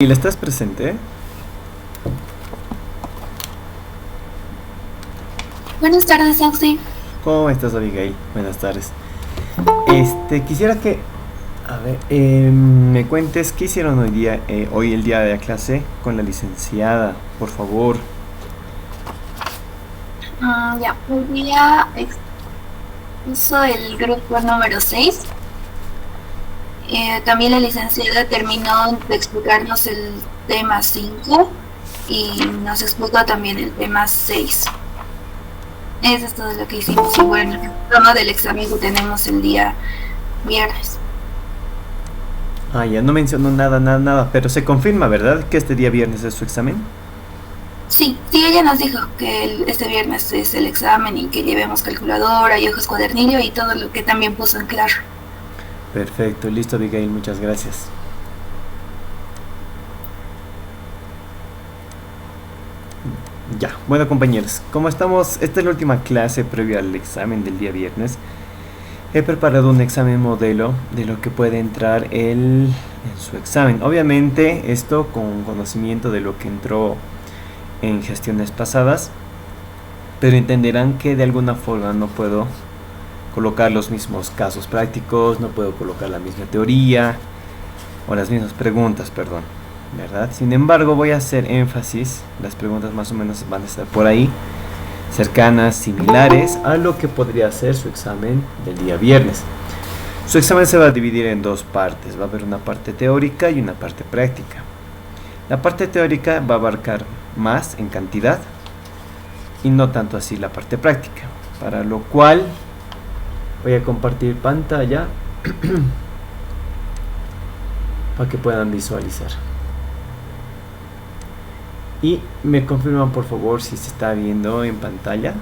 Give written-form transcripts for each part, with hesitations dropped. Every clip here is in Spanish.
¿Y le estás presente? Buenas tardes, Auxi. ¿Cómo estás, Abigail? Buenas tardes. Quisiera que, me cuentes qué hicieron hoy día, hoy el día de la clase con la licenciada, por favor. Ya, hoy día expuso el grupo número 6. También la licenciada terminó de explicarnos el tema 5 y nos explicó también el tema 6. Eso es todo lo que hicimos. Y bueno, el programa del examen que tenemos el día viernes. Ah, ya no mencionó nada, pero se confirma, ¿verdad? Que este día viernes es su examen. Sí, ella nos dijo que este viernes es el examen y que llevemos calculadora y hojas cuadernillo y todo lo que también puso en claro. Perfecto, listo, Abigail, muchas gracias. Ya, bueno, compañeros, como estamos, esta es la última clase previa al examen del día viernes. He preparado un examen modelo de lo que puede entrar en su examen. Obviamente esto con conocimiento de lo que entró en gestiones pasadas, pero entenderán que de alguna forma no puedo colocar los mismos casos prácticos, no puedo colocar la misma teoría o las mismas preguntas, perdón, ¿verdad? Sin embargo, voy a hacer énfasis, las preguntas más o menos van a estar por ahí, cercanas, similares a lo que podría ser su examen del día viernes. Su examen se va a dividir en dos partes, va a haber una parte teórica y una parte práctica. La parte teórica va a abarcar más en cantidad y no tanto así la parte práctica, para lo cual voy a compartir pantalla para que puedan visualizar. Y me confirman por favor si se está viendo en pantalla.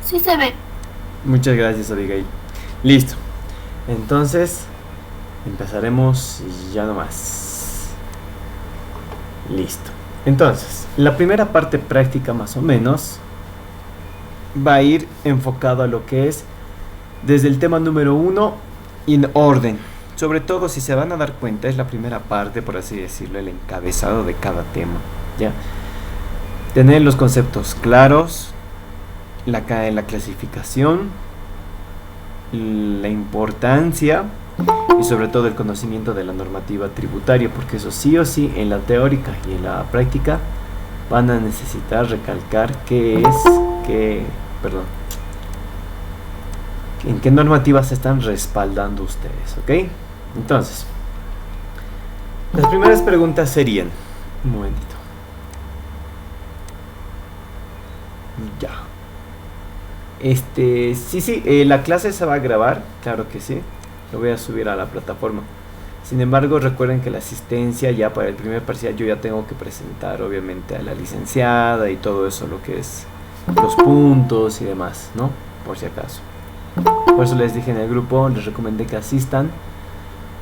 Sí se ve. Muchas gracias, Abigail. Listo. Entonces, empezaremos ya nomás. Listo. Entonces, la primera parte práctica más o menos va a ir enfocado a lo que es desde el tema número 1 en orden. Sobre todo, si se van a dar cuenta, es la primera parte, por así decirlo, el encabezado de cada tema, ¿ya? Tener los conceptos claros, la clasificación, la importancia y sobre todo el conocimiento de la normativa tributaria, porque eso sí o sí en la teórica y en la práctica van a necesitar recalcar en qué normativas se están respaldando ustedes, ¿ok? Entonces, las primeras preguntas serían, un momentito, ya. La clase se va a grabar, claro que sí, lo voy a subir a la plataforma. Sin embargo, recuerden que la asistencia ya para el primer parcial yo ya tengo que presentar obviamente a la licenciada y todo eso, lo que es los puntos y demás, ¿no? Por si acaso. Por eso les dije en el grupo, les recomendé que asistan.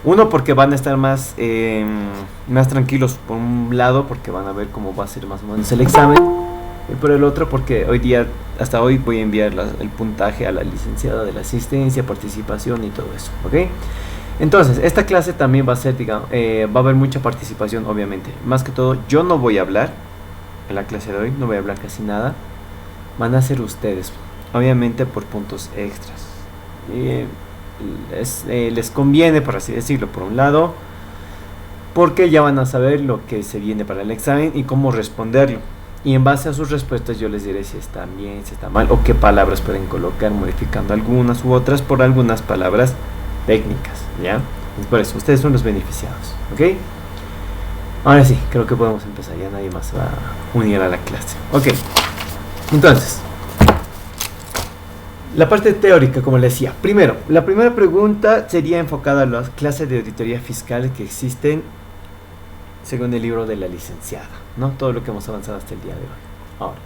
Uno, porque van a estar más tranquilos por un lado, porque van a ver cómo va a ser más o menos el examen. Y por el otro, porque hasta hoy voy a enviar el puntaje a la licenciada de la asistencia, participación y todo eso, ¿ok? Entonces, esta clase también va a ser, digamos, va a haber mucha participación, obviamente. Más que todo, yo no voy a hablar en la clase de hoy, no voy a hablar casi nada. Van a ser ustedes, obviamente por puntos extras. Les conviene, por así decirlo, por un lado, porque ya van a saber lo que se viene para el examen y cómo responderlo. Y en base a sus respuestas yo les diré si están bien, si están mal, o qué palabras pueden colocar, modificando algunas u otras por algunas palabras técnicas, ¿ya? Es por eso, ustedes son los beneficiados, ¿ok? Ahora sí, creo que podemos empezar, ya nadie más va a unir a la clase. Ok, entonces, la parte teórica, como les decía. Primero, la primera pregunta sería enfocada a las clases de auditoría fiscal que existen según el libro de la licenciada, ¿no? Todo lo que hemos avanzado hasta el día de hoy. Ahora,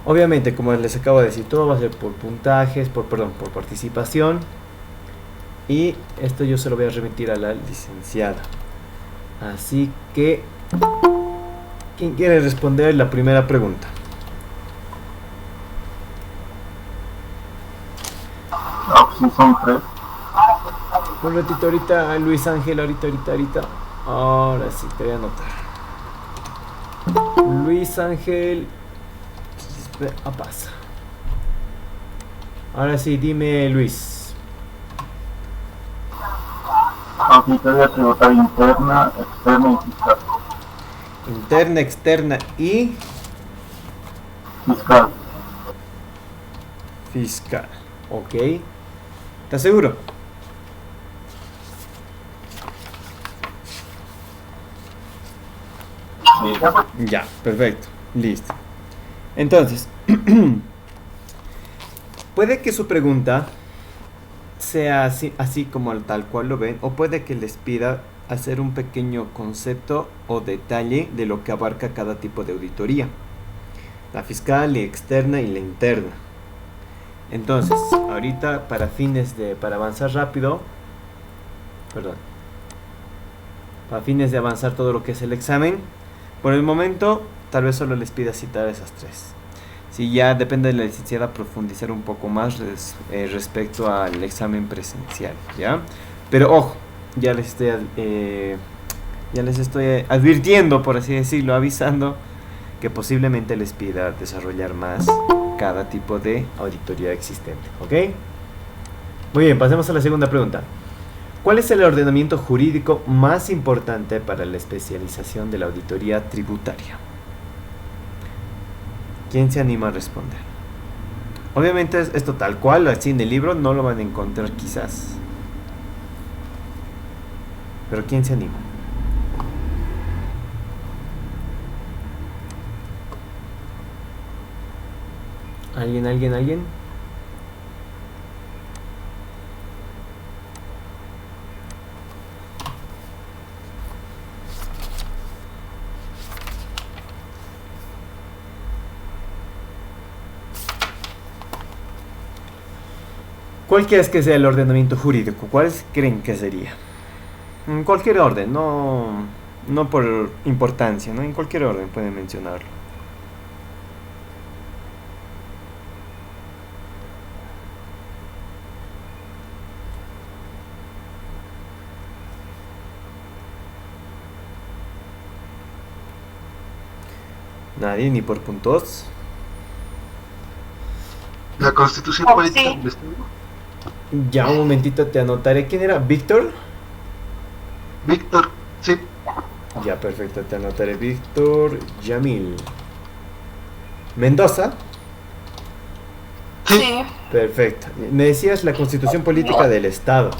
obviamente, como les acabo de decir, todo va a ser por puntajes, por participación. Y esto yo se lo voy a remitir a la licenciada. Así que, ¿quién quiere responder la primera pregunta? Ah, sí, son 3. Un ratito ahorita, Luis Ángel, ahorita. Ahora sí, te voy a anotar. Luis Ángel. Pasa. Ahora sí, dime Luis. Auditoría tributaria interna, externa y fiscal. Interna, externa y Fiscal. fiscal. Ok. ¿Estás seguro? Sí. Ya, perfecto. Listo. Entonces, puede que su pregunta sea así como tal cual lo ven, o puede que les pida hacer un pequeño concepto o detalle de lo que abarca cada tipo de auditoría. La fiscal, la externa y la interna. Entonces, ahorita para avanzar rápido, para fines de avanzar todo lo que es el examen, por el momento tal vez solo les pida citar esas 3. Si ya depende de la licenciada profundizar un poco más respecto al examen presencial, ¿ya? Pero ojo, ya les estoy advirtiendo, por así decirlo, avisando que posiblemente les pida desarrollar más cada tipo de auditoría existente, ¿ok? Muy bien, pasemos a la segunda pregunta. ¿Cuál es el ordenamiento jurídico más importante para la especialización de la auditoría tributaria? ¿Quién se anima a responder? Obviamente esto tal cual, así en el libro no lo van a encontrar quizás. Pero ¿quién se anima? ¿Alguien? ¿Cuál crees que sea el ordenamiento jurídico? ¿Cuál creen que sería? En cualquier orden, no por importancia, ¿no? En cualquier orden pueden mencionarlo. Nadie, ni por puntos. La Constitución Política del Estado. Ya, un momentito, te anotaré. ¿Quién era? ¿Víctor? Víctor, sí. Ya, perfecto, te anotaré. Víctor Yamil. ¿Mendoza? Sí. Perfecto. Me decías la Constitución Política del Estado.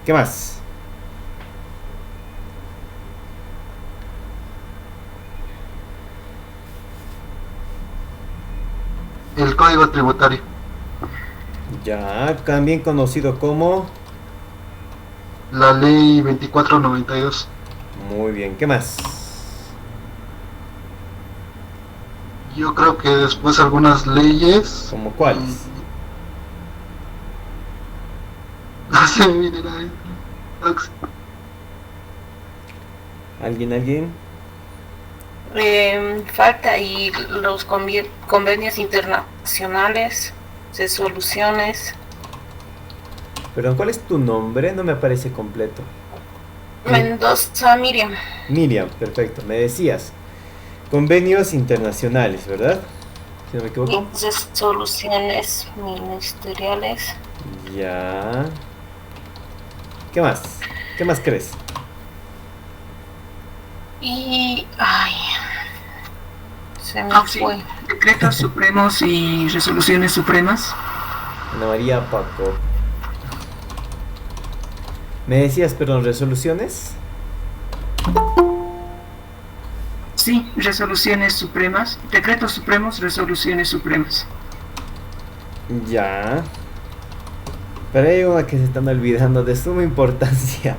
¿Qué más? El Código Tributario. Ya, también conocido como... La Ley 2492. Muy bien, ¿qué más? Yo creo que después algunas leyes. ¿Como cuáles? No sé, miren ahí. ¿Alguien? Falta ahí los convenios internacionales, resoluciones. Perdón, ¿cuál es tu nombre? No me aparece completo. Mendoza Miriam. Miriam, perfecto. Me decías convenios internacionales, ¿verdad? Si no me equivoco. Resoluciones ministeriales. Ya. ¿Qué más? ¿Qué más crees? Y... ay... se me Sí. fue. Decretos supremos y resoluciones supremas. Ana María Paco. Me decías, perdón, resoluciones. Sí, resoluciones supremas. Decretos supremos, resoluciones supremas. Ya. Pero hay una que se están olvidando de suma importancia.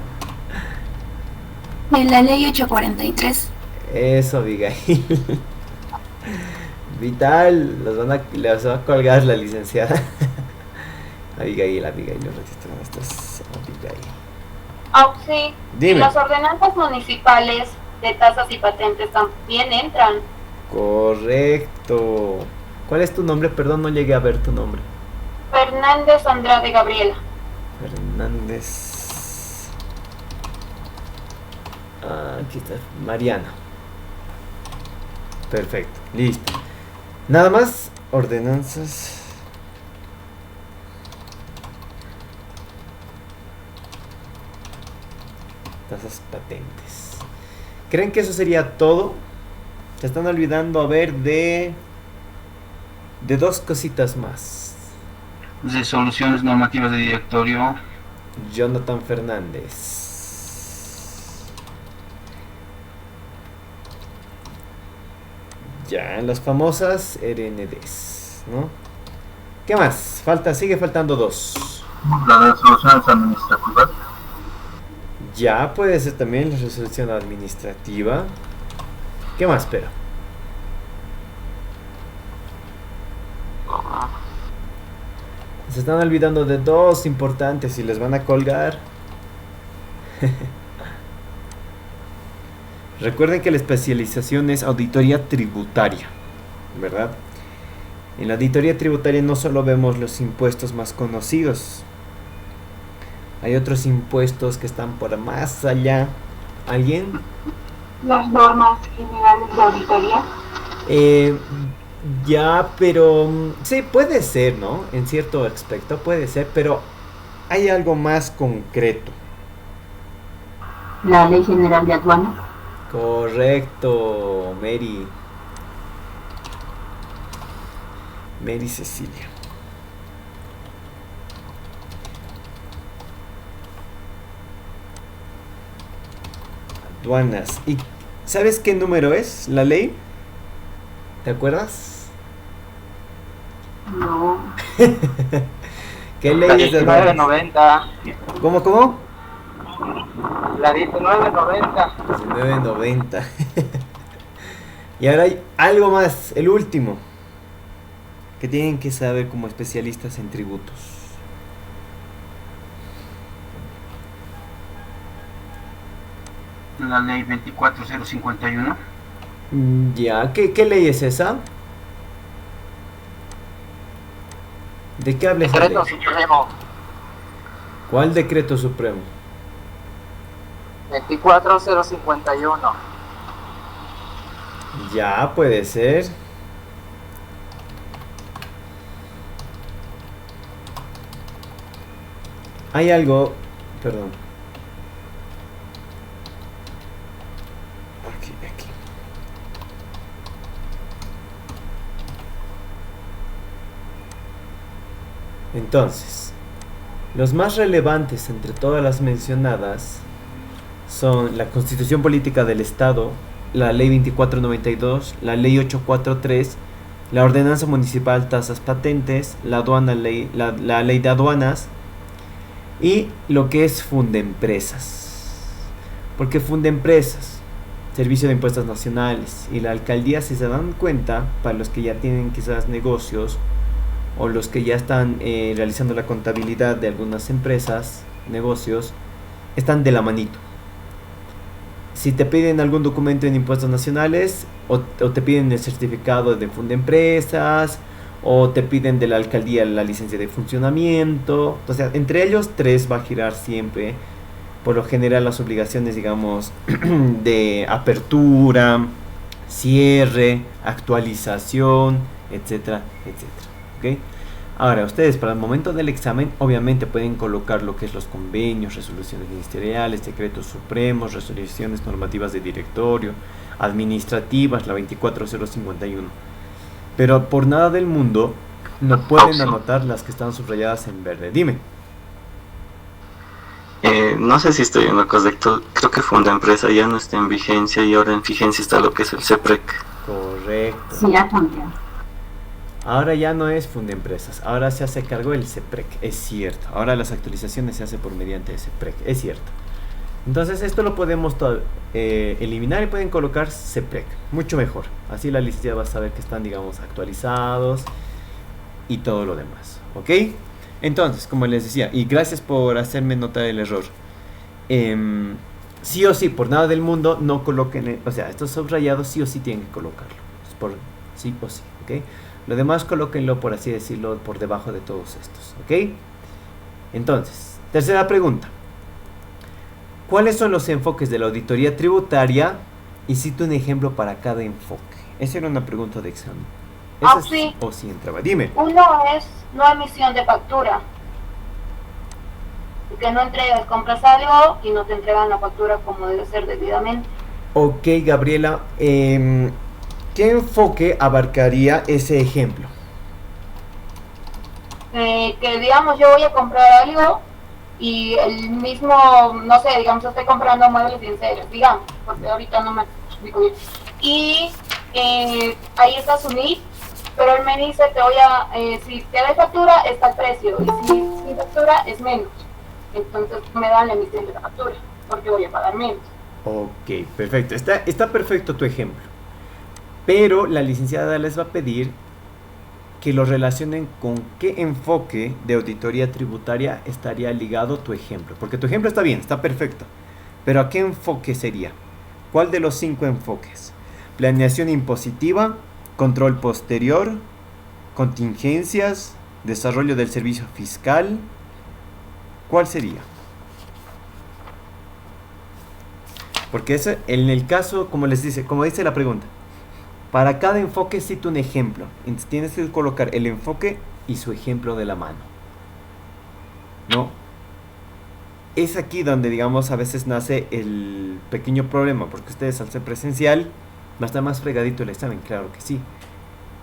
En la ley 843. Eso, Abigail. Vital, les va a colgar la licenciada. Abigail, un ratito, ¿dónde estás? Abigail. Sí. Dime. Y las ordenanzas municipales de tasas y patentes también entran. Correcto. ¿Cuál es tu nombre? Perdón, no llegué a ver tu nombre. Fernández Andrade Gabriela. Fernández. Aquí está. Mariana. Perfecto. Listo. Nada más. Ordenanzas. Tasas patentes. ¿Creen que eso sería todo? Se están olvidando, a ver, de dos cositas más. Resoluciones normativas de directorio. Jonathan Fernández. Ya, las famosas RNDs, ¿no? ¿Qué más? Sigue faltando dos. Las resoluciones administrativas. Ya puede ser también la resolución administrativa. ¿Qué más, pero? Se están olvidando de dos importantes y les van a colgar. Recuerden que la especialización es auditoría tributaria, ¿verdad? En la auditoría tributaria no solo vemos los impuestos más conocidos. Hay otros impuestos que están por más allá. ¿Alguien? Las normas generales de auditoría. Ya, pero sí, puede ser, ¿no? En cierto aspecto puede ser, pero hay algo más concreto. La Ley General de Aduanas. Correcto, Mary Cecilia. Aduanas. ¿Y sabes qué número es la ley? ¿Te acuerdas? No. ¿Qué ley es de aduanas? 1990. ¿Cómo? La 1990. 1990. Y ahora hay algo más, el último, que tienen que saber como especialistas en tributos. La ley 24051. Ya, ¿qué ley es esa? ¿De qué habla esa ley? Decreto Supremo. ¿Cuál decreto supremo? 24051. Ya, puede ser. Hay algo, perdón. Aquí. Entonces, los más relevantes entre todas las mencionadas son la Constitución Política del Estado, la Ley 2492, la Ley 843, la Ordenanza Municipal Tasas Patentes, la Ley de Aduanas y lo que es Fundempresas. Porque Fundempresas, Servicio de Impuestos Nacionales y la Alcaldía, si se dan cuenta, para los que ya tienen quizás negocios o los que ya están realizando la contabilidad de algunas empresas, negocios, están de la manito. Si te piden algún documento en impuestos nacionales o te piden el certificado de Fundempresas o te piden de la alcaldía la licencia de funcionamiento, o sea, entre ellos tres va a girar siempre, por lo general, las obligaciones, digamos, de apertura, cierre, actualización, etcétera, ¿ok? Ahora, ustedes para el momento del examen obviamente pueden colocar lo que es los convenios, resoluciones ministeriales, decretos supremos, resoluciones normativas de directorio, administrativas, la 24051. Pero por nada del mundo no pueden anotar las que están subrayadas en verde. Dime. No sé si estoy en lo correcto. Creo que Fundempresa ya no está en vigencia y ahora en vigencia está lo que es el CEPREC. Correcto. Sí, ya cambió. Ahora ya no es Fundempresas, ahora se hace cargo el CEPREC, es cierto. Ahora las actualizaciones se hacen por mediante el CEPREC, es cierto. Entonces esto lo podemos eliminar y pueden colocar CEPREC, mucho mejor. Así la licenciada va a saber que están, digamos, actualizados y todo lo demás, ¿ok? Entonces, como les decía, y gracias por hacerme notar el error. Sí o sí, por nada del mundo, no coloquen, o sea, estos subrayados sí o sí tienen que colocarlo. Es por sí o sí, ¿ok? Lo demás colóquenlo, por así decirlo, por debajo de todos estos, ¿ok? Entonces, tercera pregunta. ¿Cuáles son los enfoques de la auditoría tributaria? Y cito un ejemplo para cada enfoque. Esa era una pregunta de examen. Esa sí. O si entraba. Dime. Uno es no emisión de factura. Que no entregas, compras algo y no te entregan la factura como debe ser debidamente. Ok, Gabriela. ¿Qué enfoque abarcaría ese ejemplo? Que digamos yo voy a comprar algo y el mismo, no sé, digamos estoy comprando muebles en serio, digamos, porque ahorita no me explico bien. Y ahí está su NIF, pero él me dice te voy a, si te da factura está el precio y si sin factura es menos. Entonces me dan la emisión de la factura porque voy a pagar menos. Ok, perfecto. Está perfecto tu ejemplo. Pero la licenciada les va a pedir que lo relacionen con qué enfoque de auditoría tributaria estaría ligado tu ejemplo. Porque tu ejemplo está bien, está perfecto. Pero ¿a qué enfoque sería? ¿Cuál de los 5 enfoques? Planeación impositiva, control posterior, contingencias, desarrollo del servicio fiscal. ¿Cuál sería? Porque eso, en el caso, como dice la pregunta, para cada enfoque cito un ejemplo. Entonces tienes que colocar el enfoque y su ejemplo de la mano. ¿No? Es aquí donde, digamos, a veces nace el pequeño problema, porque ustedes al ser presencial va a estar más fregadito el examen, claro que sí,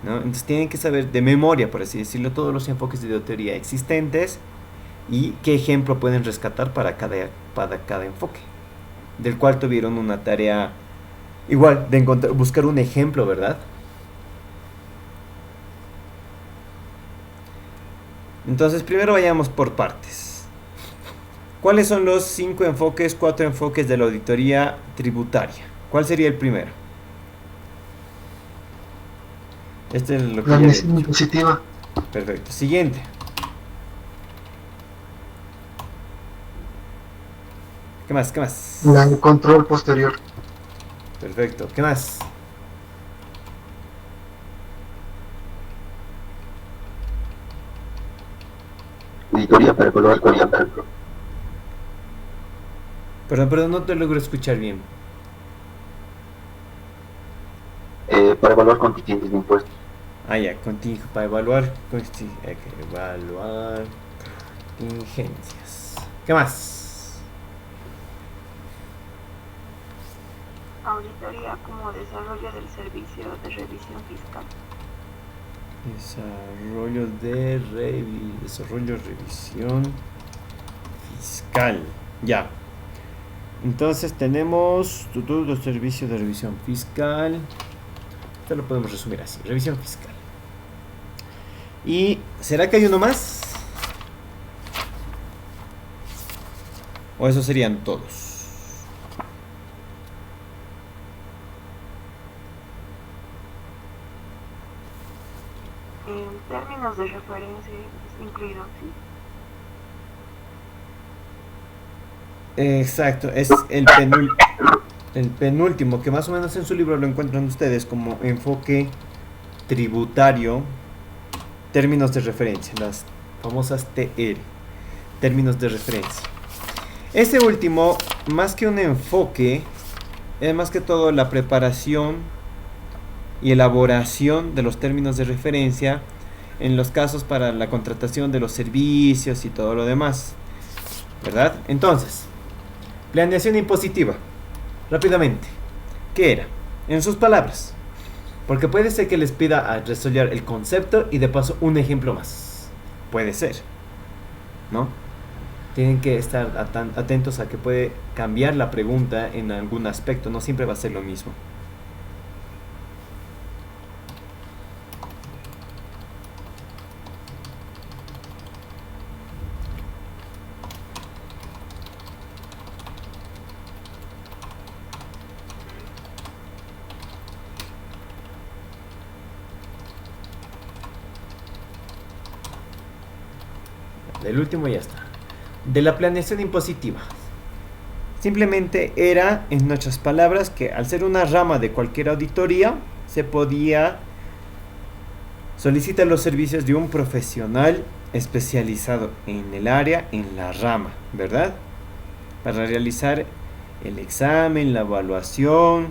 ¿no? Entonces tienen que saber de memoria, por así decirlo, todos los enfoques de auditoría existentes y qué ejemplo pueden rescatar para cada enfoque, del cual tuvieron una tarea igual de buscar un ejemplo, ¿verdad? Entonces primero vayamos por partes. ¿Cuáles son los 4 enfoques de la auditoría tributaria? ¿Cuál sería el primero? Este es lo que La ya he emisión dicho. impositiva. Perfecto. Siguiente. ¿Qué más? El control posterior. Perfecto. ¿Qué más? Auditoría para evaluar cualquier. Perdón, no te logro escuchar bien. Para evaluar contingentes de impuestos. Ah, ya, para evaluar hay que evaluar contingencias. ¿Qué más? Auditoría como desarrollo del servicio de revisión fiscal. Desarrollo de revisión fiscal. Ya. Entonces tenemos los servicios de revisión fiscal. Esto lo podemos resumir así, revisión fiscal. ¿Y será que hay uno más? ¿O esos serían todos? En términos de referencia incluido, ¿sí? Exacto, es el penúltimo, que más o menos en su libro lo encuentran ustedes como enfoque tributario, términos de referencia, las famosas TR, términos de referencia. Ese último, más que un enfoque, es más que todo la preparación y elaboración de los términos de referencia en los casos para la contratación de los servicios y todo lo demás, ¿verdad? Entonces, planeación impositiva. Rápidamente, ¿qué era? En sus palabras, porque puede ser que les pida a resolver el concepto y de paso un ejemplo más. Puede ser, ¿no? Tienen que estar atentos a que puede cambiar la pregunta en algún aspecto, no siempre va a ser lo mismo. El último ya está. De la planeación impositiva. Simplemente era, en nuestras palabras, que al ser una rama de cualquier auditoría, se podía Solicita los servicios de un profesional especializado en el área, en la rama, ¿verdad? Para realizar el examen, la evaluación,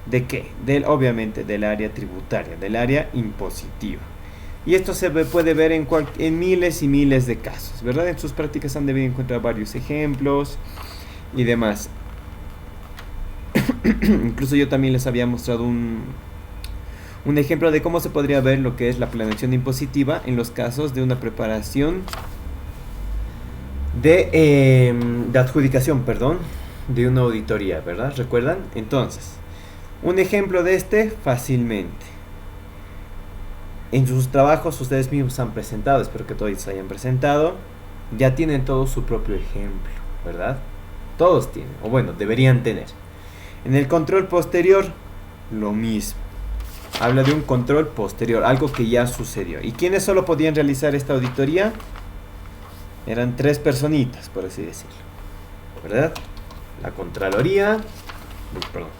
¿de qué? Obviamente del área tributaria, del área impositiva. Y esto se puede ver en miles y miles de casos, ¿verdad? En sus prácticas han debido encontrar varios ejemplos y demás. Incluso yo también les había mostrado un ejemplo de cómo se podría ver lo que es la planeación impositiva en los casos de una preparación de adjudicación, perdón, de una auditoría, ¿verdad? ¿Recuerdan? Entonces, un ejemplo de este fácilmente. En sus trabajos ustedes mismos han presentado, espero que todos hayan presentado, ya tienen todo su propio ejemplo, ¿verdad? Todos tienen, o bueno, deberían tener. En el control posterior, lo mismo. Habla de un control posterior, algo que ya sucedió. ¿Y quiénes solo podían realizar esta auditoría? Eran 3 personitas, por así decirlo, ¿verdad? La Contraloría,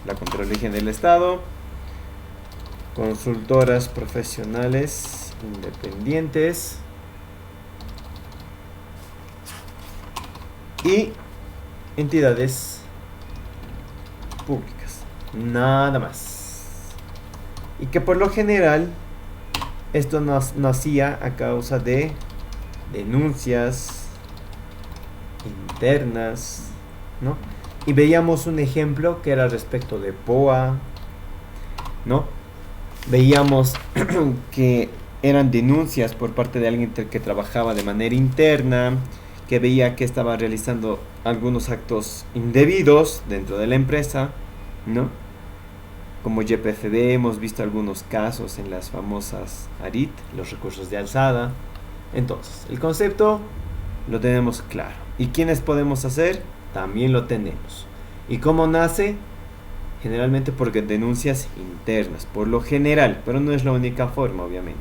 la Contraloría del Estado, consultoras profesionales independientes y entidades públicas, nada más. Y que por lo general esto no hacía a causa de denuncias internas, ¿no? Y veíamos un ejemplo que era respecto de POA, ¿no? Veíamos que eran denuncias por parte de alguien que trabajaba de manera interna, que veía que estaba realizando algunos actos indebidos dentro de la empresa, ¿no? Como YPFB, hemos visto algunos casos en las famosas ARIT, los recursos de alzada. Entonces, el concepto lo tenemos claro. ¿Y quiénes podemos hacer? También lo tenemos. ¿Y cómo nace? Generalmente por denuncias internas, por lo general, pero no es la única forma, obviamente.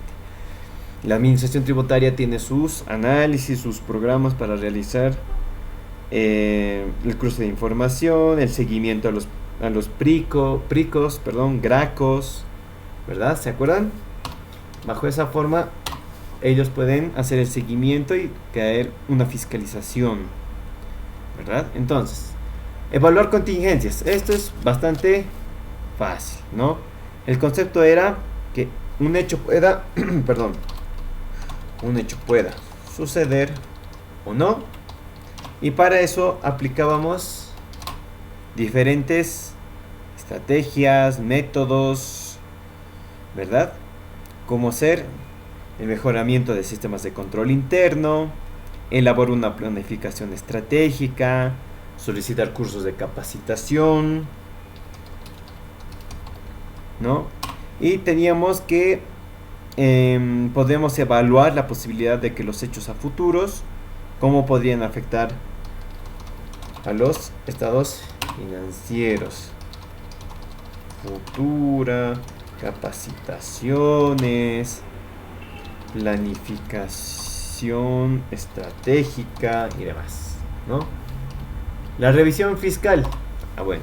La administración tributaria tiene sus análisis, sus programas para realizar el cruce de información, el seguimiento a los gracos, ¿verdad? ¿Se acuerdan? Bajo esa forma, ellos pueden hacer el seguimiento y caer una fiscalización, ¿verdad? Entonces, evaluar contingencias. Esto es bastante fácil, ¿no? El concepto era que un hecho pueda, un hecho pueda suceder o no. Y para eso aplicábamos diferentes estrategias, métodos, ¿verdad? Como ser el mejoramiento de sistemas de control interno, elaborar una planificación estratégica, solicitar cursos de capacitación, ¿no? Y teníamos que podemos evaluar la posibilidad de que los hechos a futuros, cómo podrían afectar a los estados financieros. Futura, capacitaciones, planificación estratégica y demás, ¿no? La revisión fiscal. Bueno,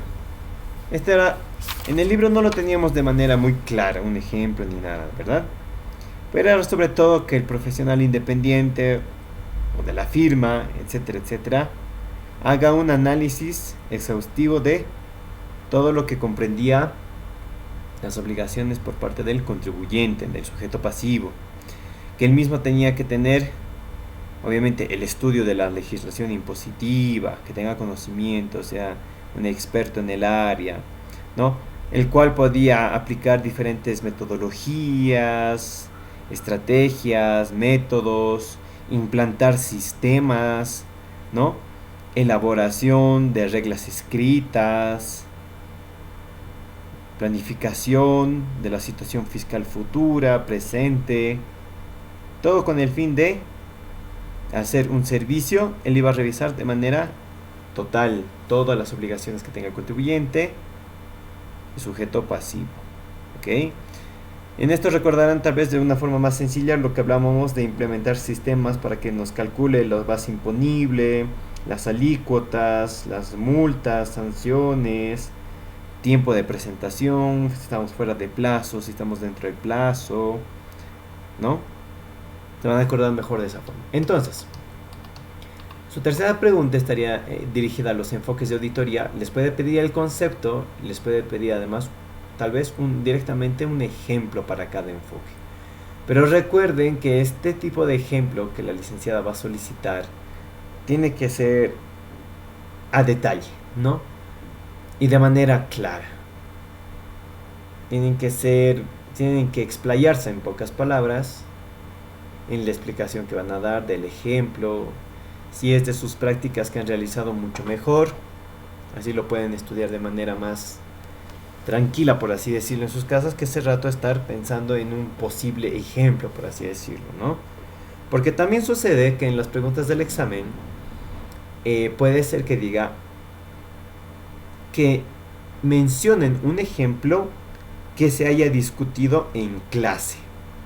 este era, en el libro no lo teníamos de manera muy clara, un ejemplo ni nada, ¿verdad? Pero era sobre todo que el profesional independiente o de la firma, etcétera, etcétera, haga un análisis exhaustivo de todo lo que comprendía las obligaciones por parte del contribuyente, del sujeto pasivo, que él mismo tenía que tener, obviamente, el estudio de la legislación impositiva, que tenga conocimiento, sea un experto en el área, ¿no? El cual podía aplicar diferentes metodologías, estrategias, métodos, implantar sistemas, ¿no? Elaboración de reglas escritas, planificación de la situación fiscal futura, presente, todo con el fin de hacer un servicio. Él iba a revisar de manera total todas las obligaciones que tenga el contribuyente y sujeto pasivo, ¿ok? En esto recordarán tal vez de una forma más sencilla lo que hablábamos de implementar sistemas para que nos calcule la base imponible, las alícuotas, las multas, sanciones, tiempo de presentación, si estamos fuera de plazo, si estamos dentro del plazo, ¿no? Se van a acordar mejor de esa forma. Entonces, su tercera pregunta estaría dirigida a los enfoques de auditoría. Les puede pedir el concepto, les puede pedir además tal vez directamente un ejemplo para cada enfoque. Pero recuerden que este tipo de ejemplo que la licenciada va a solicitar tiene que ser a detalle, ¿no? Y de manera clara. Tienen que explayarse en pocas palabras en la explicación que van a dar del ejemplo. Si es de sus prácticas que han realizado, mucho mejor. Así lo pueden estudiar de manera más tranquila, por así decirlo, en sus casas, que ese rato estar pensando en un posible ejemplo, por así decirlo, ¿no? Porque también sucede que en las preguntas del examen puede ser que diga que mencionen un ejemplo que se haya discutido en clase,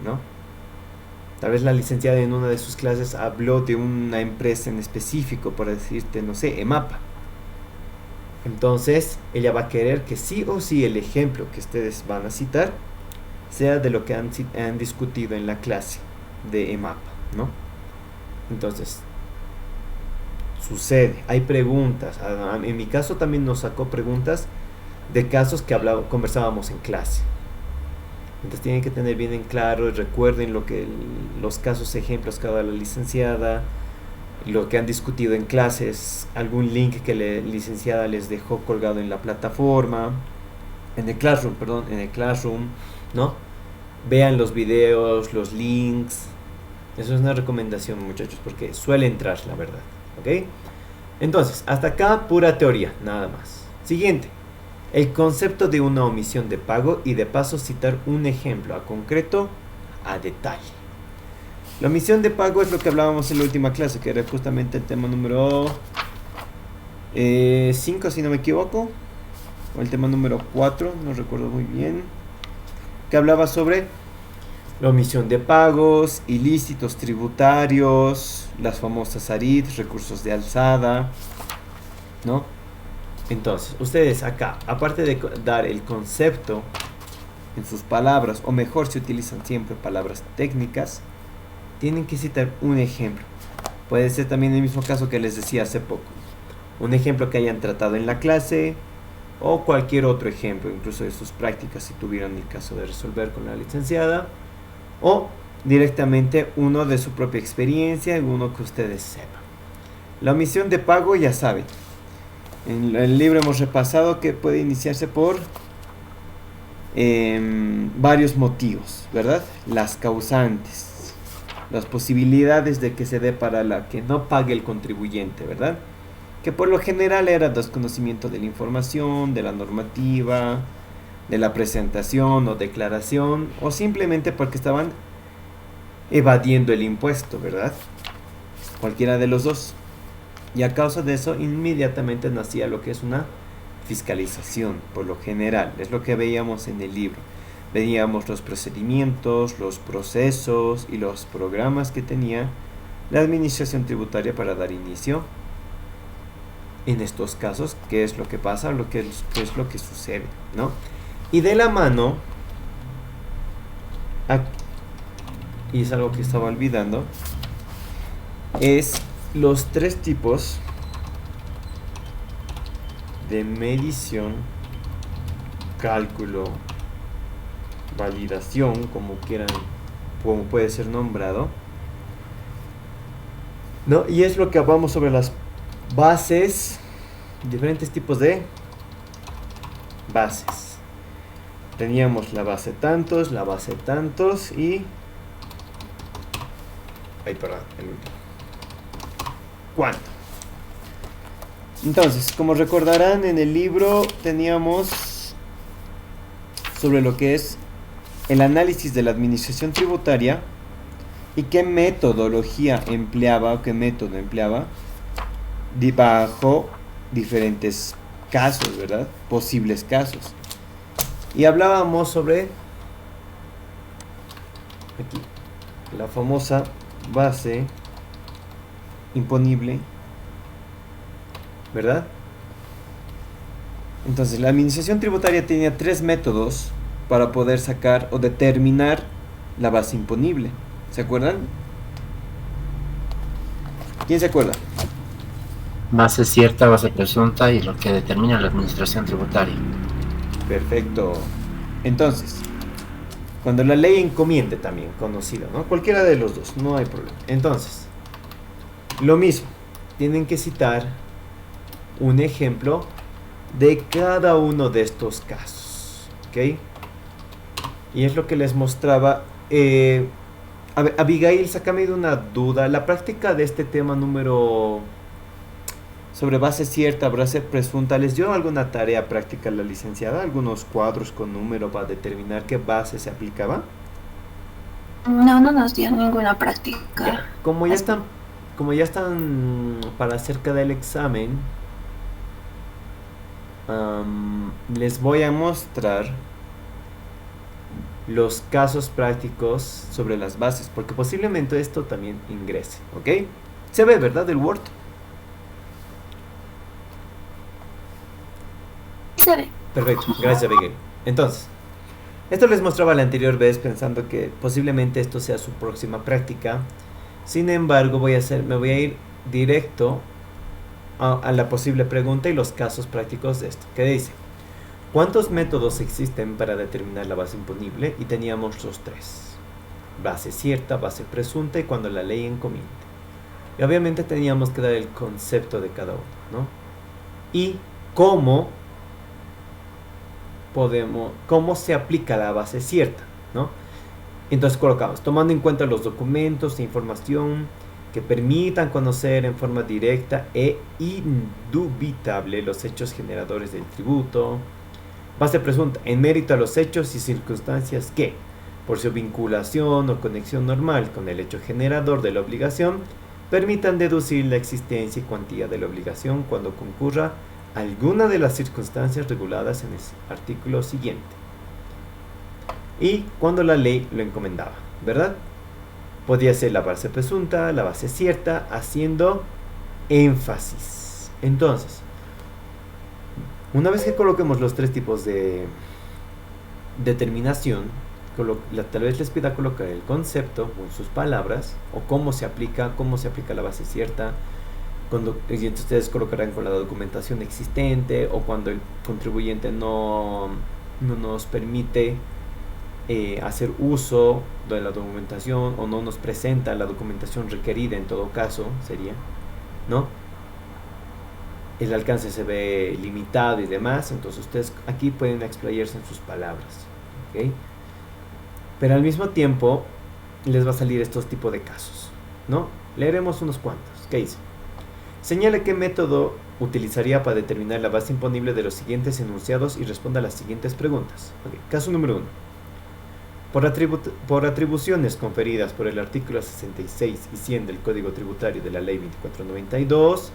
¿no? Tal vez la licenciada en una de sus clases habló de una empresa en específico, por decirte, no sé, EMAPA. Entonces, ella va a querer que sí o sí el ejemplo que ustedes van a citar sea de lo que han discutido en la clase de EMAPA, ¿no? Entonces, sucede, hay preguntas. En mi caso también nos sacó preguntas de casos que conversábamos en clase. Entonces tienen que tener bien en claro, recuerden los casos ejemplos que ha dado la licenciada, lo que han discutido en clases, algún link que la licenciada les dejó colgado en la plataforma, en el Classroom, ¿no? Vean los videos, los links. Eso es una recomendación, muchachos, porque suele entrar, la verdad, ¿ok? Entonces, hasta acá pura teoría, nada más. Siguiente. El concepto de una omisión de pago y de paso citar un ejemplo a concreto a detalle. La omisión de pago es lo que hablábamos en la última clase, que era justamente el tema número 5, si no me equivoco, o el tema número 4, no recuerdo muy bien, que hablaba sobre la omisión de pagos, ilícitos tributarios, las famosas ARID, recursos de alzada, ¿no? Entonces, ustedes acá, aparte de dar el concepto en sus palabras, o mejor si utilizan siempre palabras técnicas, tienen que citar un ejemplo. Puede ser también el mismo caso que les decía hace poco. Un ejemplo que hayan tratado en la clase, o cualquier otro ejemplo, incluso de sus prácticas si tuvieran el caso de resolver con la licenciada, o directamente uno de su propia experiencia, uno que ustedes sepan. La omisión de pago, ya saben. En el libro hemos repasado que puede iniciarse por varios motivos, ¿verdad? Las causantes, las posibilidades de que se dé para la que no pague el contribuyente, ¿verdad? Que por lo general era desconocimiento de la información, de la normativa, de la presentación o declaración, o simplemente porque estaban evadiendo el impuesto, ¿verdad? Cualquiera de los dos. Y a causa de eso, inmediatamente nacía lo que es una fiscalización, por lo general. Es lo que veíamos en el libro. Veíamos los procedimientos, los procesos y los programas que tenía la administración tributaria para dar inicio en estos casos, qué es lo que pasa, qué es lo que sucede, ¿no? Y de la mano, y es algo que estaba olvidando, es los 3 tipos de medición, cálculo, validación, como puede ser nombrado, ¿no? Y es lo que hablamos sobre las bases, diferentes tipos de bases. Teníamos la base tantos, y el último. ¿Cuánto? Entonces, como recordarán, en el libro teníamos sobre lo que es el análisis de la administración tributaria y qué metodología empleaba o qué método empleaba bajo diferentes casos, ¿verdad? Posibles casos. Y hablábamos sobre aquí la famosa base imponible, ¿verdad? Entonces la administración tributaria tenía 3 métodos para poder sacar o determinar la base imponible. ¿Se acuerdan? ¿Quién se acuerda? Base cierta, base presunta y lo que determina la administración tributaria. Perfecto. Entonces, cuando la ley encomiende también, conocido, ¿no? Cualquiera de los dos, no hay problema. Entonces, lo mismo, tienen que citar un ejemplo de cada uno de estos casos, ¿ok? Y es lo que les mostraba. A ver, Abigail, sácame de una duda. La práctica de este tema número sobre base cierta, base presunta, ¿les dio alguna tarea práctica a la licenciada? ¿Algunos cuadros con número para determinar qué base se aplicaba? No, no nos dio ninguna práctica. Ya. Como ya están para cerca del examen, les voy a mostrar los casos prácticos sobre las bases, porque posiblemente esto también ingrese, ¿ok? Se ve, ¿verdad? El Word. Se ve. Perfecto, gracias Abigail. Entonces, esto les mostraba la anterior vez pensando que posiblemente esto sea su próxima práctica. Sin embargo, me voy a ir directo a la posible pregunta y los casos prácticos de esto. ¿Qué dice? ¿Cuántos métodos existen para determinar la base imponible? Y teníamos los tres: base cierta, base presunta y cuando la ley encomiende. Y obviamente teníamos que dar el concepto de cada uno, ¿no? Y cómo se aplica la base cierta, ¿no? Entonces colocamos, tomando en cuenta los documentos e información que permitan conocer en forma directa e indubitable los hechos generadores del tributo. Base presunta, en mérito a los hechos y circunstancias que, por su vinculación o conexión normal con el hecho generador de la obligación, permitan deducir la existencia y cuantía de la obligación cuando concurra alguna de las circunstancias reguladas en el artículo siguiente. Y cuando la ley lo encomendaba, ¿verdad? Podía ser la base presunta, la base cierta, haciendo énfasis. Entonces, una vez que coloquemos los tres tipos de determinación, tal vez les pida colocar el concepto en sus palabras, o cómo se aplica la base cierta, y ustedes colocarán con la documentación existente, o cuando el contribuyente no nos permite hacer uso de la documentación, o no nos presenta la documentación requerida, en todo caso, sería, ¿no? El alcance se ve limitado y demás, entonces ustedes aquí pueden explayarse en sus palabras, ¿ok? Pero al mismo tiempo les va a salir estos tipos de casos, ¿no? Leeremos unos cuantos. ¿Qué dice? Señale qué método utilizaría para determinar la base imponible de los siguientes enunciados y responda a las siguientes preguntas. Okay. Caso número 1. Por atribuciones conferidas por el artículo 66 y 100 del Código Tributario de la Ley 2492,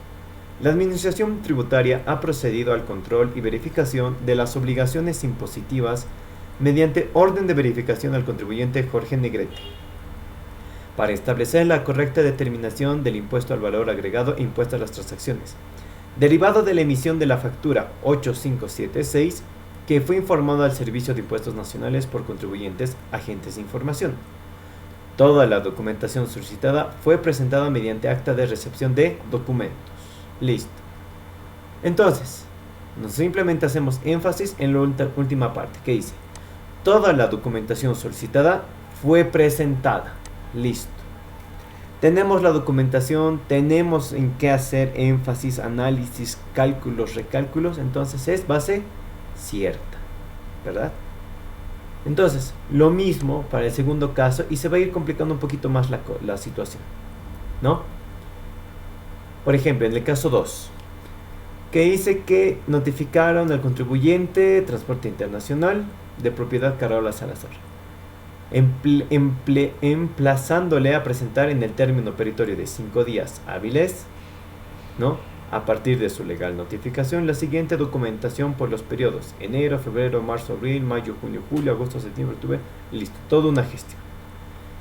la Administración Tributaria ha procedido al control y verificación de las obligaciones impositivas mediante orden de verificación al contribuyente Jorge Negrete, para establecer la correcta determinación del impuesto al valor agregado e impuesto a las transacciones, derivado de la emisión de la factura 8576, que fue informado al Servicio de Impuestos Nacionales por contribuyentes agentes de información. Toda la documentación solicitada fue presentada mediante acta de recepción de documentos. Listo. Entonces, simplemente hacemos énfasis en la última parte, que dice: toda la documentación solicitada fue presentada. Listo. Tenemos la documentación, tenemos en qué hacer énfasis, análisis, cálculos, recálculos, entonces es base cierta, ¿verdad? Entonces, lo mismo para el segundo caso, y se va a ir complicando un poquito más la situación, ¿no? Por ejemplo, en el caso 2, que dice que notificaron al contribuyente Transporte Internacional de propiedad Carola Salazar, emplazándole a presentar en el término peritorio de 5 días hábiles, ¿no?, a partir de su legal notificación, la siguiente documentación por los periodos: enero, febrero, marzo, abril, mayo, junio, julio, agosto, septiembre, octubre. Listo, toda una gestión.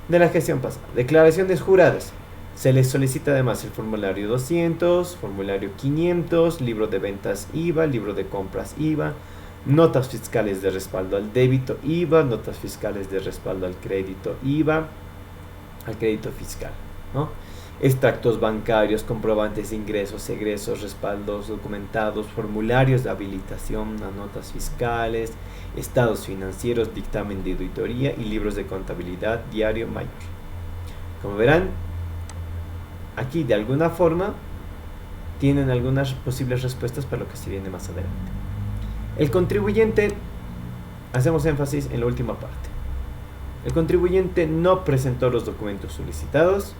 De la gestión pasada: declaraciones juradas. Se les solicita además el formulario 200, formulario 500, libro de ventas IVA, libro de compras IVA, notas fiscales de respaldo al débito IVA, notas fiscales de respaldo al crédito IVA, al crédito fiscal, ¿no? Extractos bancarios, comprobantes de ingresos, egresos, respaldos documentados, formularios de habilitación a notas fiscales, estados financieros, dictamen de auditoría y libros de contabilidad diario mayor. Como verán, aquí de alguna forma tienen algunas posibles respuestas para lo que se viene más adelante. El contribuyente, hacemos énfasis en la última parte. El contribuyente no presentó los documentos solicitados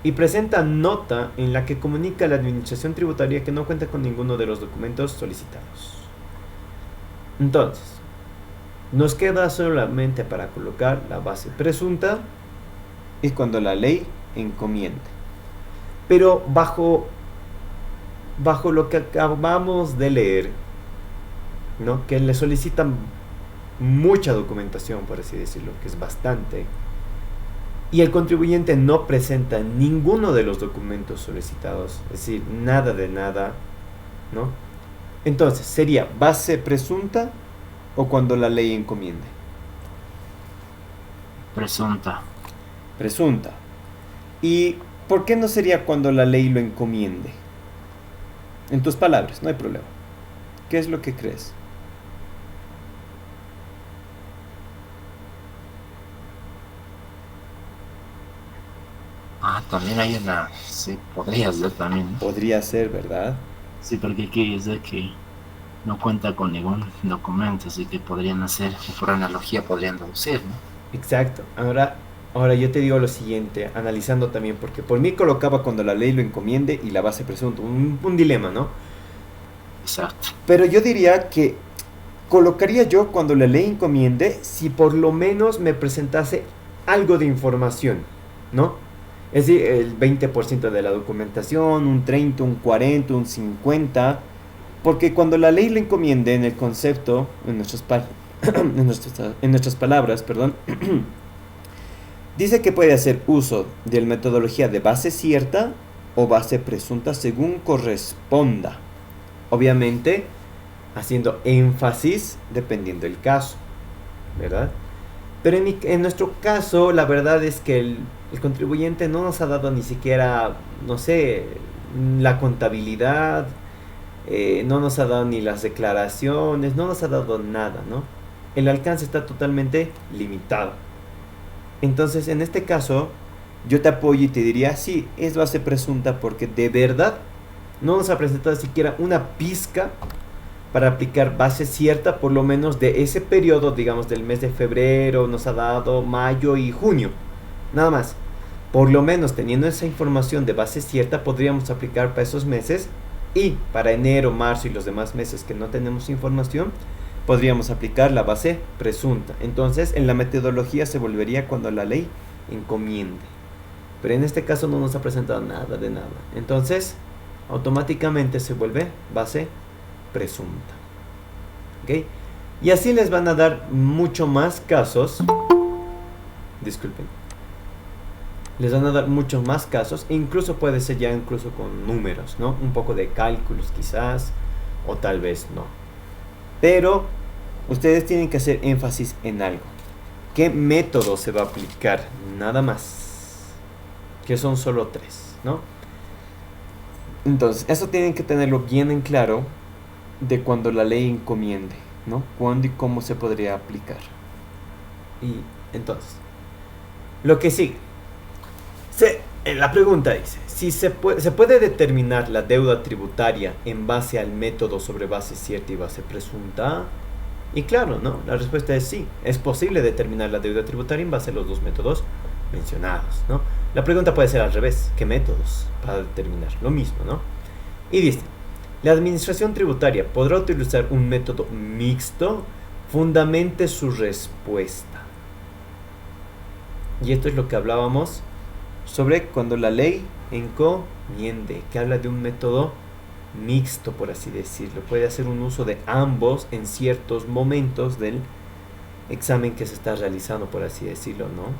y presenta nota en la que comunica a la administración tributaria que no cuenta con ninguno de los documentos solicitados. Entonces, nos queda solamente para colocar la base presunta y cuando la ley encomiende. Pero bajo lo que acabamos de leer, ¿no? Que le solicitan mucha documentación, por así decirlo, que es bastante, y el contribuyente no presenta ninguno de los documentos solicitados, es decir, nada de nada, ¿no? Entonces, ¿sería base presunta o cuando la ley encomiende? Presunta. Presunta. ¿Y por qué no sería cuando la ley lo encomiende? En tus palabras, no hay problema. ¿Qué es lo que crees? También hay una... Sí, podría ser también. Podría ser, ¿verdad? Sí, porque aquí es de que no cuenta con ningún documento, así que podrían hacer, si fuera analogía, podrían deducir, ¿no? Exacto. Ahora yo te digo lo siguiente, analizando también, porque por mí colocaba cuando la ley lo encomiende y la base presunta, un dilema, ¿no? Exacto. Pero yo diría que colocaría yo cuando la ley encomiende si por lo menos me presentase algo de información, ¿no? Es decir, el 20% de la documentación, un 30, un 40, un 50, porque cuando la ley lo encomiende en el concepto, en nuestras palabras, perdón, dice que puede hacer uso de la metodología de base cierta o base presunta según corresponda. Obviamente, haciendo énfasis dependiendo del caso, ¿verdad? Pero en nuestro caso, la verdad es que el contribuyente no nos ha dado ni siquiera, no sé, la contabilidad, no nos ha dado ni las declaraciones, no nos ha dado nada, ¿no? El alcance está totalmente limitado. Entonces, en este caso, yo te apoyo y te diría, sí, es base presunta porque de verdad no nos ha presentado siquiera una pizca para aplicar base cierta, por lo menos de ese periodo, digamos, del mes de febrero, nos ha dado mayo y junio, nada más. Por lo menos teniendo esa información de base cierta, podríamos aplicar para esos meses, y para enero, marzo y los demás meses que no tenemos información, podríamos aplicar la base presunta. Entonces, en la metodología se volvería cuando la ley encomiende. Pero en este caso no nos ha presentado nada de nada. Entonces, automáticamente se vuelve base presunta. ¿Ok? Y así les van a dar mucho más casos. Disculpen. Les van a dar muchos más casos. E incluso puede ser ya incluso con números, ¿no? Un poco de cálculos quizás. O tal vez no. Pero ustedes tienen que hacer énfasis en algo. ¿Qué método se va a aplicar? Nada más. Que son solo 3, ¿no? Entonces, eso tienen que tenerlo bien en claro de cuando la ley encomiende, ¿no? Cuándo y cómo se podría aplicar. Y entonces, lo que sigue. La pregunta dice, si se puede determinar la deuda tributaria en base al método sobre base cierta y base presunta. Y claro, ¿no? La respuesta es sí. Es posible determinar la deuda tributaria en base a los dos métodos mencionados, ¿no? La pregunta puede ser al revés. ¿Qué métodos para determinar? Lo mismo, ¿no? Y dice, la administración tributaria podrá utilizar un método mixto. Fundamente su respuesta. Y esto es lo que hablábamos sobre cuando la ley encomiende, que habla de un método mixto, por así decirlo. Puede hacer un uso de ambos en ciertos momentos del examen que se está realizando, por así decirlo, ¿no?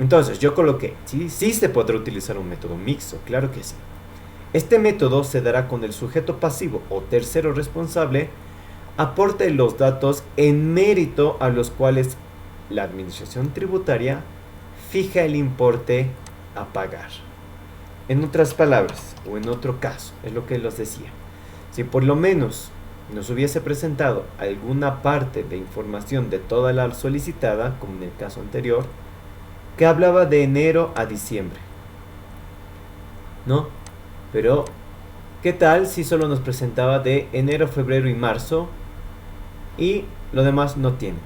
Entonces, yo coloqué, sí se podrá utilizar un método mixto, claro que sí. Este método se dará con el sujeto pasivo o tercero responsable aporte los datos en mérito a los cuales la administración tributaria fija el importe a pagar. En otras palabras, o en otro caso, es lo que les decía, si por lo menos nos hubiese presentado alguna parte de información de toda la solicitada, como en el caso anterior, que hablaba de enero a diciembre, ¿no? Pero, ¿qué tal si solo nos presentaba de enero, febrero y marzo y lo demás no tiene?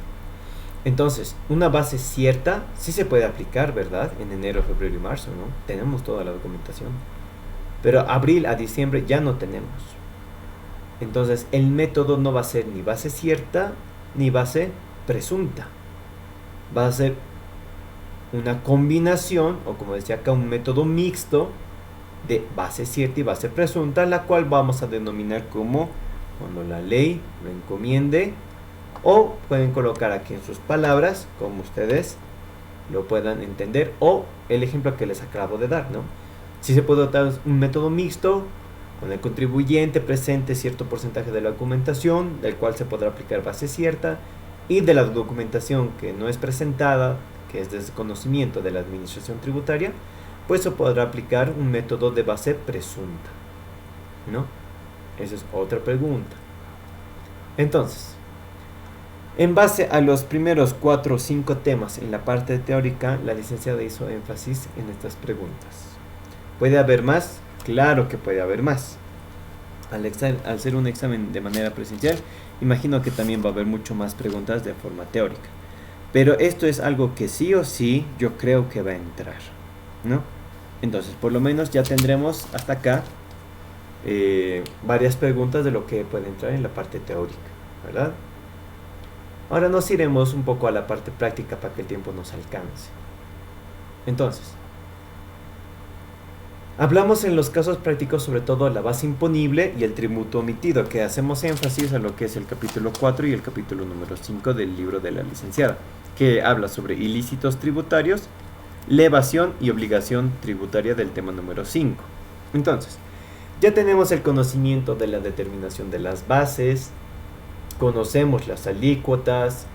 Entonces, una base cierta sí se puede aplicar, ¿verdad? En enero, febrero y marzo, ¿no? Tenemos toda la documentación. Pero abril a diciembre ya no tenemos. Entonces, el método no va a ser ni base cierta ni base presunta. Va a ser una combinación, o como decía acá, un método mixto de base cierta y base presunta, la cual vamos a denominar como cuando la ley lo encomiende, o pueden colocar aquí en sus palabras como ustedes lo puedan entender, o el ejemplo que les acabo de dar, ¿no? Si se puede dar un método mixto con el contribuyente presente cierto porcentaje de la documentación, del cual se podrá aplicar base cierta, y de la documentación que no es presentada, que es desconocimiento de la administración tributaria, pues se podrá aplicar un método de base presunta, ¿no? Esa es otra pregunta. Entonces, en base a los primeros 4 o 5 temas en la parte teórica, la licenciada hizo énfasis en estas preguntas. ¿Puede haber más? Claro que puede haber más. Al ser un examen de manera presencial, imagino que también va a haber mucho más preguntas de forma teórica. Pero esto es algo que sí o sí yo creo que va a entrar, ¿no? Entonces, por lo menos ya tendremos hasta acá varias preguntas de lo que puede entrar en la parte teórica, ¿verdad? Ahora nos iremos un poco a la parte práctica para que el tiempo nos alcance. Entonces, hablamos en los casos prácticos sobre todo la base imponible y el tributo omitido, que hacemos énfasis a lo que es el capítulo 4 y el capítulo número 5 del libro de la licenciada, que habla sobre ilícitos tributarios, la evasión y obligación tributaria del tema número 5. Entonces, ya tenemos el conocimiento de la determinación de las bases, conocemos las alícuotas,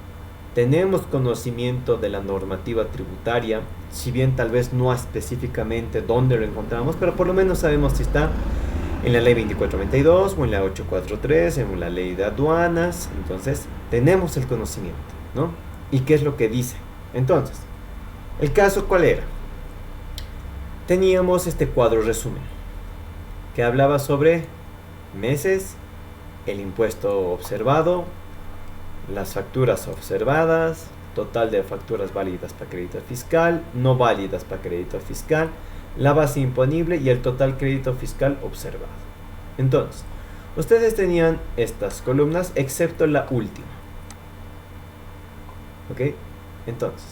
tenemos conocimiento de la normativa tributaria, si bien tal vez no específicamente dónde lo encontramos, pero por lo menos sabemos si está en la ley 2492 o en la 843, en la ley de aduanas. Entonces tenemos el conocimiento, ¿no? ¿Y qué es lo que dice? Entonces, ¿el caso cuál era? Teníamos este cuadro resumen que hablaba sobre meses, el impuesto observado, las facturas observadas, total de facturas válidas para crédito fiscal, no válidas para crédito fiscal, la base imponible y el total crédito fiscal observado. Entonces, ustedes tenían estas columnas excepto la última. ¿Ok? Entonces,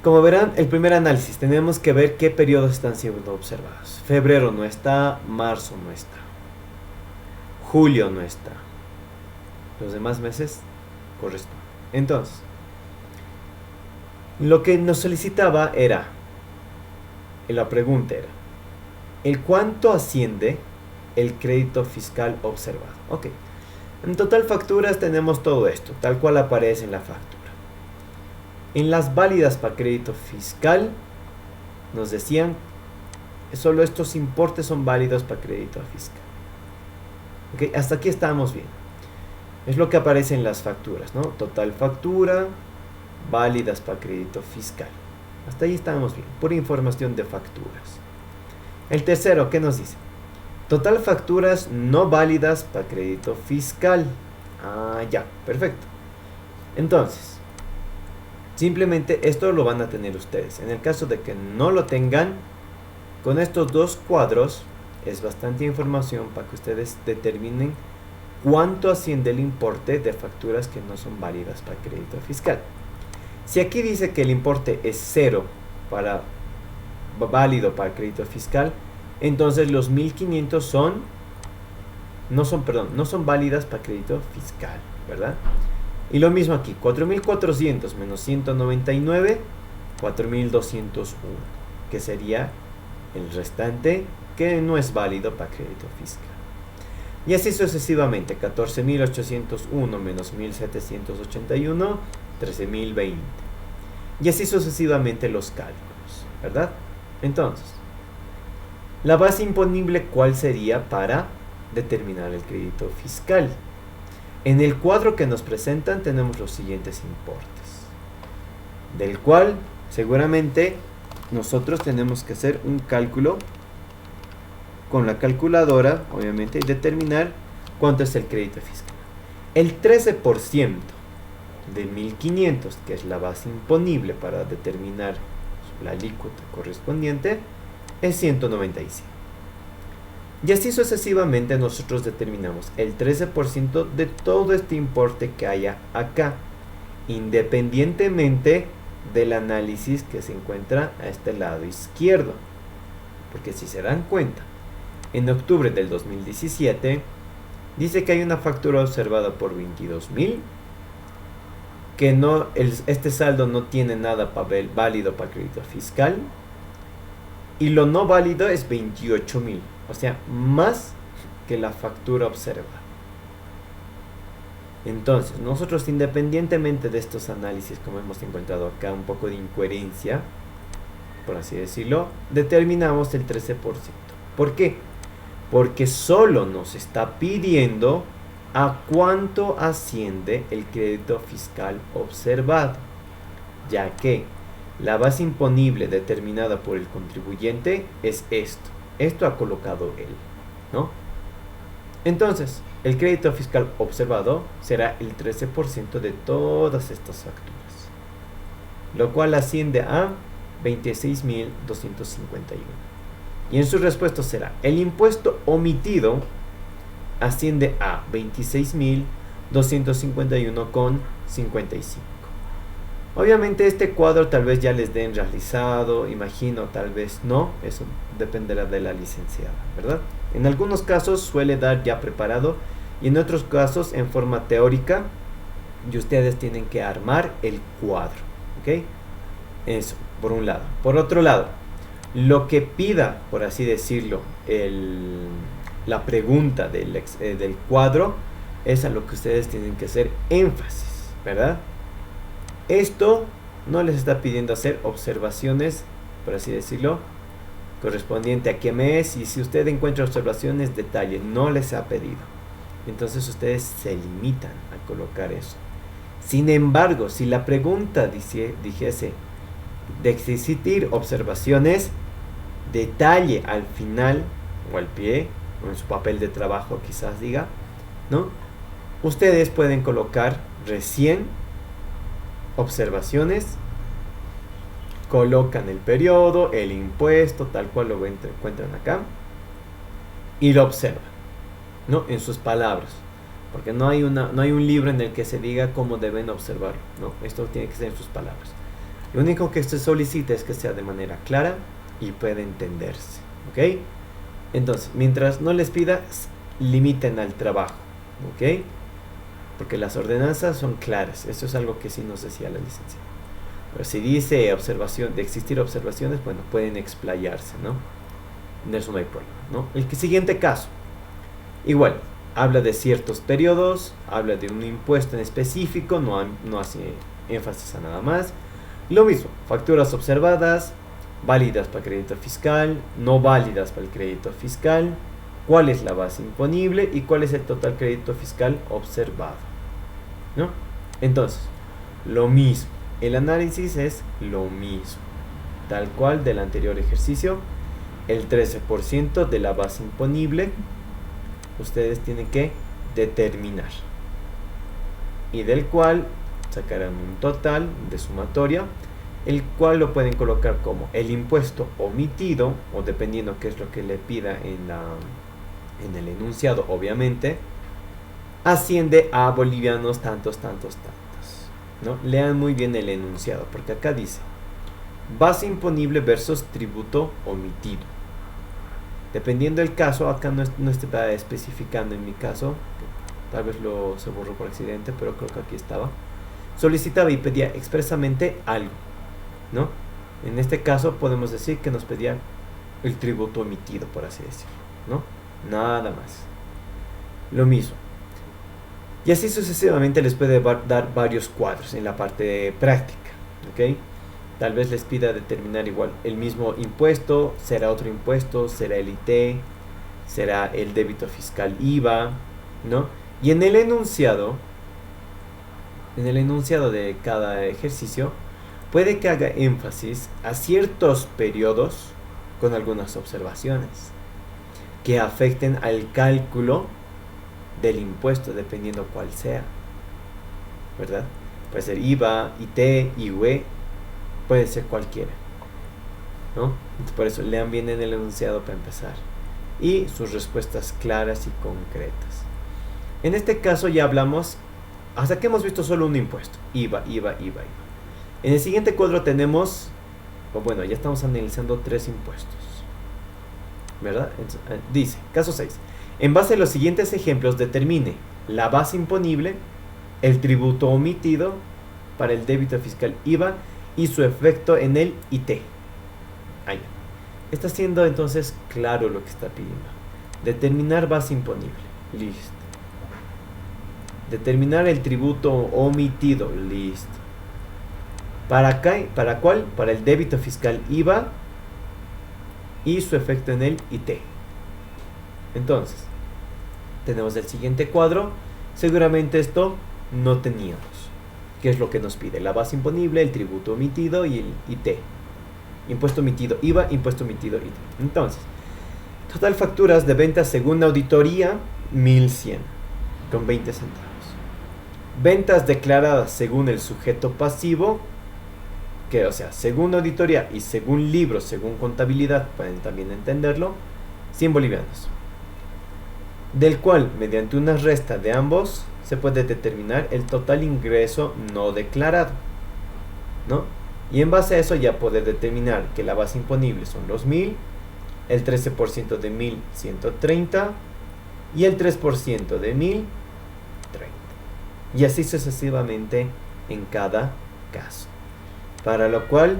como verán, el primer análisis, tenemos que ver qué periodos están siendo observados. Febrero no está, marzo no está, julio no está. Los demás meses corresponden. Entonces, lo que nos solicitaba era, la pregunta era, ¿el cuánto asciende el crédito fiscal observado? Ok, en total facturas tenemos todo esto, tal cual aparece en la factura. En las válidas para crédito fiscal, nos decían, solo estos importes son válidos para crédito fiscal. Ok, hasta aquí estábamos bien. Es lo que aparece en las facturas, ¿no? Total factura, válidas para crédito fiscal. Hasta ahí estábamos bien, pura información de facturas. El tercero, ¿qué nos dice? Total facturas no válidas para crédito fiscal. Ah, ya, perfecto. Entonces, simplemente esto lo van a tener ustedes. En el caso de que no lo tengan, con estos dos cuadros es bastante información para que ustedes determinen cuánto asciende el importe de facturas que no son válidas para crédito fiscal. Si aquí dice que el importe es 0 para válido para crédito fiscal, entonces los 1500 no son válidas para crédito fiscal, ¿verdad? Y lo mismo aquí, 4400 menos 199, 4201, que sería el restante que no es válido para crédito fiscal. Y así sucesivamente, 14.801 menos 1.781, 13.020. Y así sucesivamente los cálculos, ¿verdad? Entonces, la base imponible, ¿cuál sería para determinar el crédito fiscal? En el cuadro que nos presentan tenemos los siguientes importes, del cual seguramente nosotros tenemos que hacer un cálculo con la calculadora, obviamente, y determinar cuánto es el crédito fiscal. El 13% de 1.500, que es la base imponible para determinar la alícuota correspondiente, es 195. Y así sucesivamente nosotros determinamos el 13% de todo este importe que haya acá, independientemente del análisis que se encuentra a este lado izquierdo. Porque si se dan cuenta, en octubre del 2017 dice que hay una factura observada por 22.000, que no, este saldo no tiene nada válido para crédito fiscal, y lo no válido es 28.000, o sea, más que la factura observada. Entonces, nosotros, independientemente de estos análisis, como hemos encontrado acá un poco de incoherencia, por así decirlo, determinamos el 13%. ¿Por qué? Porque solo nos está pidiendo a cuánto asciende el crédito fiscal observado, ya que la base imponible determinada por el contribuyente es esto. Esto ha colocado él, ¿no? Entonces, el crédito fiscal observado será el 13% de todas estas facturas, lo cual asciende a 26.251. Y en su respuesta será: el impuesto omitido asciende a 26.251,55. Obviamente este cuadro tal vez ya les den realizado, imagino, tal vez no, eso dependerá de la licenciada, ¿verdad? En algunos casos suele dar ya preparado y en otros casos en forma teórica, y ustedes tienen que armar el cuadro, ¿ok? Eso, por un lado. Por otro lado, lo que pida, por así decirlo, la pregunta del cuadro, es a lo que ustedes tienen que hacer énfasis, ¿verdad? Esto no les está pidiendo hacer observaciones, por así decirlo, correspondiente a qué mes, y si usted encuentra observaciones, detalle, no les ha pedido. Entonces ustedes se limitan a colocar eso. Sin embargo, si la pregunta dijese de existir observaciones, detalle al final o al pie o en su papel de trabajo quizás diga, ¿no? Ustedes pueden colocar recién observaciones, colocan el periodo, el impuesto, tal cual lo encuentran acá, y lo observan, ¿no? En sus palabras, porque no hay un libro en el que se diga cómo deben observarlo, ¿no? Esto tiene que ser en sus palabras. Lo único que se solicita es que sea de manera clara y pueda entenderse, ¿ok? Entonces, mientras no les pida, limiten al trabajo, ¿ok? Porque las ordenanzas son claras. Eso es algo que sí nos decía la licenciada. Pero si dice de existir observaciones, bueno, pueden explayarse, ¿no? En eso no hay problema, ¿no? El siguiente caso, igual, habla de ciertos periodos, habla de un impuesto en específico, no hace énfasis a nada más. Lo mismo, facturas observadas, válidas para crédito fiscal, no válidas para el crédito fiscal, cuál es la base imponible y cuál es el total crédito fiscal observado, ¿no? Entonces, lo mismo, el análisis es lo mismo, tal cual del anterior ejercicio. El 13% de la base imponible ustedes tienen que determinar, y del cual sacarán un total de sumatoria, el cual lo pueden colocar como el impuesto omitido, o dependiendo qué es lo que le pida en el enunciado, obviamente, asciende a bolivianos tantos, ¿no? Lean muy bien el enunciado, porque acá dice base imponible versus tributo omitido. Dependiendo del caso, acá no está especificando. En mi caso, tal vez se borró por accidente, pero creo que aquí estaba. Solicitaba y pedía expresamente algo, ¿no? En este caso podemos decir que nos pedía el tributo omitido, por así decirlo, ¿no? Nada más. lo mismo. Y así sucesivamente les puede dar varios cuadros en la parte práctica, ¿ok? Tal vez les pida determinar igual el mismo impuesto, será otro impuesto, será el IT, será el débito fiscal IVA, ¿no? Y en el enunciado de cada ejercicio, puede que haga énfasis a ciertos periodos con algunas observaciones que afecten al cálculo del impuesto, dependiendo cuál sea, ¿verdad? Puede ser IVA, IT, IUE, puede ser cualquiera, ¿no? Entonces, por eso lean bien en el enunciado para empezar y sus respuestas claras y concretas. En este caso ya hablamos, hasta que hemos visto solo un impuesto, IVA. En el siguiente cuadro tenemos, bueno, ya estamos analizando 3 impuestos, ¿verdad? Entonces, dice, caso 6. En base a los siguientes ejemplos, determine la base imponible, el tributo omitido para el débito fiscal IVA y su efecto en el IT. Ahí. Está siendo entonces claro lo que está pidiendo. Determinar base imponible. Listo. Determinar el tributo omitido. Listo. ¿Para cuál? Para el débito fiscal IVA y su efecto en el IT. Entonces, tenemos el siguiente cuadro. Seguramente esto no teníamos. ¿Qué es lo que nos pide? La base imponible, el tributo omitido y el IT. Impuesto omitido IVA, impuesto omitido IT. Entonces, total facturas de ventas según auditoría, 1100 con 20 centavos. Ventas declaradas según el sujeto pasivo, que o sea, según auditoría y según libros, según contabilidad, pueden también entenderlo, 100 bolivianos. Del cual, mediante una resta de ambos, se puede determinar el total ingreso no declarado, ¿no? Y en base a eso ya poder determinar que la base imponible son los 1000, el 13% de 1130 y el 3% de 1030. Y así sucesivamente en cada caso. Para lo cual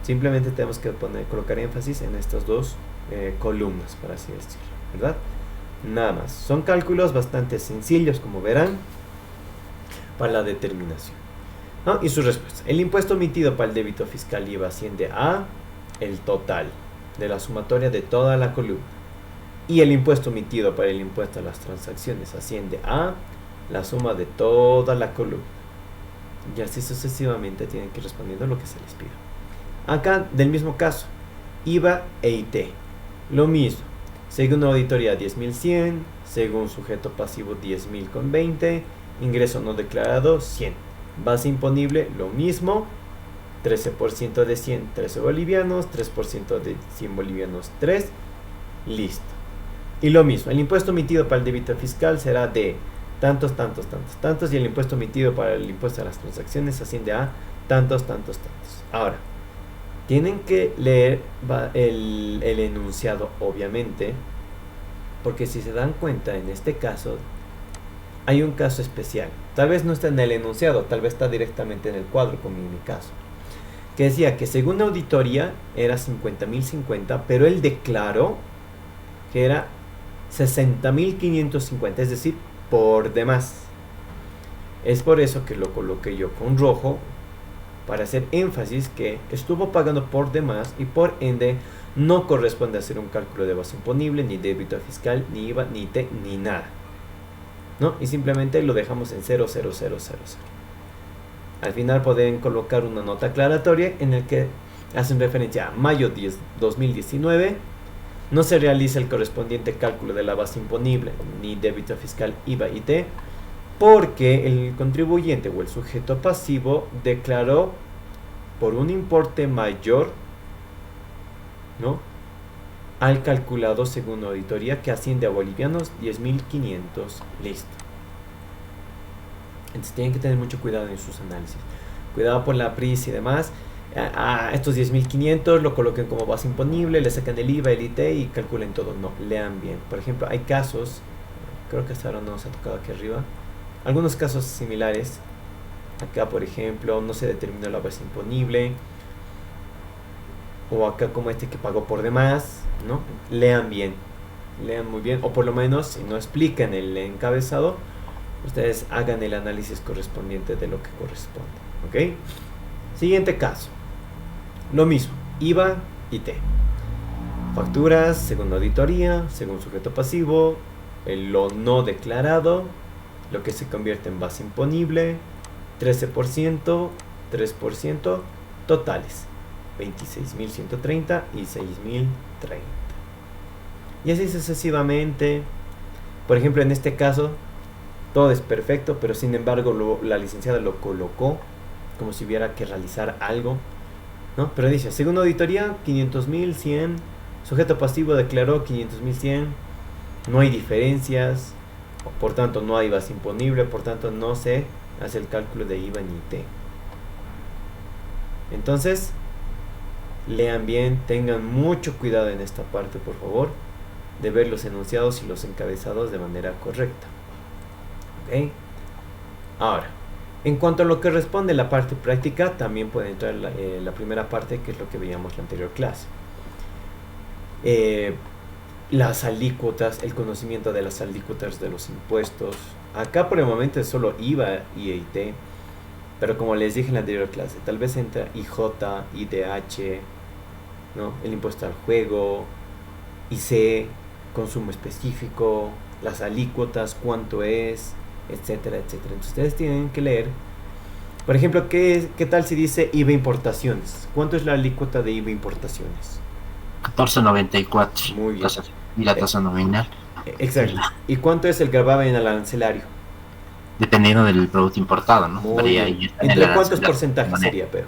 simplemente tenemos que colocar énfasis en estas dos columnas, por así decirlo, ¿verdad? Nada más. Son cálculos bastante sencillos, como verán, para la determinación, ¿no? Y su respuesta. El impuesto omitido para el débito fiscal IVA asciende a el total de la sumatoria de toda la columna. Y el impuesto omitido para el impuesto a las transacciones asciende a la suma de toda la columna. Y así sucesivamente tienen que ir respondiendo lo que se les pida. Acá, del mismo caso, IVA e IT. Lo mismo. Según auditoría 10.100, según sujeto pasivo 10.000 con 20, ingreso no declarado 100. Base imponible, lo mismo. 13% de 100, 13 bolivianos. 3% de 100 bolivianos, 3. Listo. Y lo mismo, el impuesto omitido para el débito fiscal será de tantos, y el impuesto omitido para el impuesto a las transacciones asciende a tantos. Ahora, tienen que leer el enunciado, obviamente, porque si se dan cuenta, en este caso hay un caso especial. Tal vez no está en el enunciado, tal vez está directamente en el cuadro, como en mi caso, que decía que según auditoría era 50.050, pero él declaró que era 60.550, es decir, por demás. Es por eso que lo coloqué yo con rojo, para hacer énfasis que estuvo pagando por demás y por ende no corresponde hacer un cálculo de base imponible, ni débito fiscal, ni IVA, ni IT, ni nada, ¿no? Y simplemente lo dejamos en 00000. Al final pueden colocar una nota aclaratoria en el que hacen referencia a mayo 2019. No se realiza el correspondiente cálculo de la base imponible, ni débito fiscal, IVA, IT, porque el contribuyente o el sujeto pasivo declaró por un importe mayor, ¿no?, al calculado según auditoría, que asciende a bolivianos 10.500. Listo. Entonces tienen que tener mucho cuidado en sus análisis. Cuidado por la prisa y demás. Estos 10.500 lo coloquen como base imponible, le sacan el IVA, el IT y calculen todo. No, lean bien. Por ejemplo, hay casos, creo que hasta ahora no se ha tocado aquí arriba, algunos casos similares. Acá, por ejemplo, no se determinó la base imponible, o acá como este que pagó por demás, ¿no? Lean bien. lean muy bien, o por lo menos si no explican el encabezado, ustedes hagan el análisis correspondiente de lo que corresponde, ¿ok? Siguiente caso, lo mismo, IVA y T. Facturas según auditoría, según sujeto pasivo, lo no declarado, lo que se convierte en base imponible, 13%, 3%, totales, 26.130 y 6.030. Y así sucesivamente. Por ejemplo, en este caso, todo es perfecto, pero sin embargo la licenciada lo colocó como si hubiera que realizar algo, ¿no? Pero dice, según auditoría, 500.100, sujeto pasivo declaró 500.100, no hay diferencias, por tanto no hay base imponible, por tanto no se hace el cálculo de IVA ni T. Entonces, lean bien, tengan mucho cuidado en esta parte, por favor, de ver los enunciados y los encabezados de manera correcta. ¿Ok? Ahora, en cuanto a lo que responde la parte práctica, también puede entrar la primera parte, que es lo que veíamos en la anterior clase. Las alícuotas, el conocimiento de las alícuotas de los impuestos. Acá por el momento es solo IVA y EIT, pero como les dije en la anterior clase, tal vez entra IJ, IDH, ¿no? El impuesto al juego, IC, consumo específico, las alícuotas, cuánto es, etcétera, etcétera. Entonces ustedes tienen que leer. Por ejemplo, ¿qué tal si dice IVA importaciones? ¿Cuánto es la alícuota de IVA importaciones? 14.94. Muy bien. Y la tasa nominal. Exacto. ¿Y cuánto es el gravamen arancelario? Dependiendo del producto importado, ¿no? Muy bien. ¿Entre cuántos porcentajes sería, pero?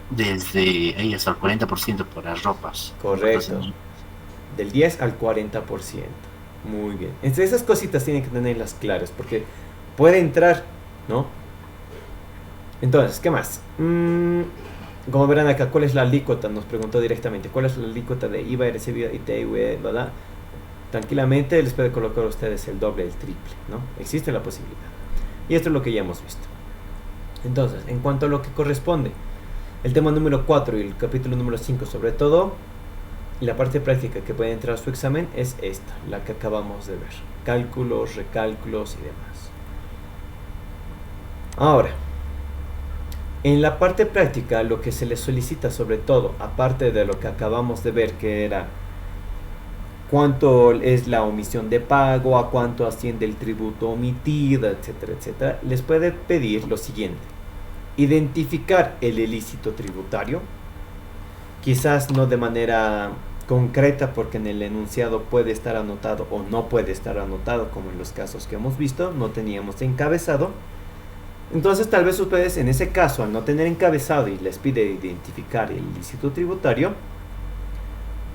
Desde ahí hasta el 40% por las ropas. Correcto. Entonces, del 10 al 40%. Muy bien. Entonces esas cositas tienen que tenerlas claras, porque puede entrar, ¿no? Entonces, ¿qué más? Como verán acá, ¿cuál es la alícuota? Nos preguntó directamente. ¿Cuál es la alícuota de IVA, RCB, ITV, verdad? Tranquilamente les puede colocar a ustedes el doble, el triple, ¿no? Existe la posibilidad. Y esto es lo que ya hemos visto. Entonces, en cuanto a lo que corresponde, el tema número 4 y el capítulo número 5 sobre todo, y la parte práctica que puede entrar a su examen es esta, la que acabamos de ver. Cálculos, recálculos y demás. Ahora, en la parte práctica lo que se les solicita sobre todo, aparte de lo que acabamos de ver, que era cuánto es la omisión de pago, a cuánto asciende el tributo omitido, etcétera, etcétera, les puede pedir lo siguiente: identificar el ilícito tributario, quizás no de manera concreta, porque en el enunciado puede estar anotado o no puede estar anotado, como en los casos que hemos visto, no teníamos encabezado. Entonces tal vez ustedes en ese caso, al no tener encabezado y les pide identificar el ilícito tributario,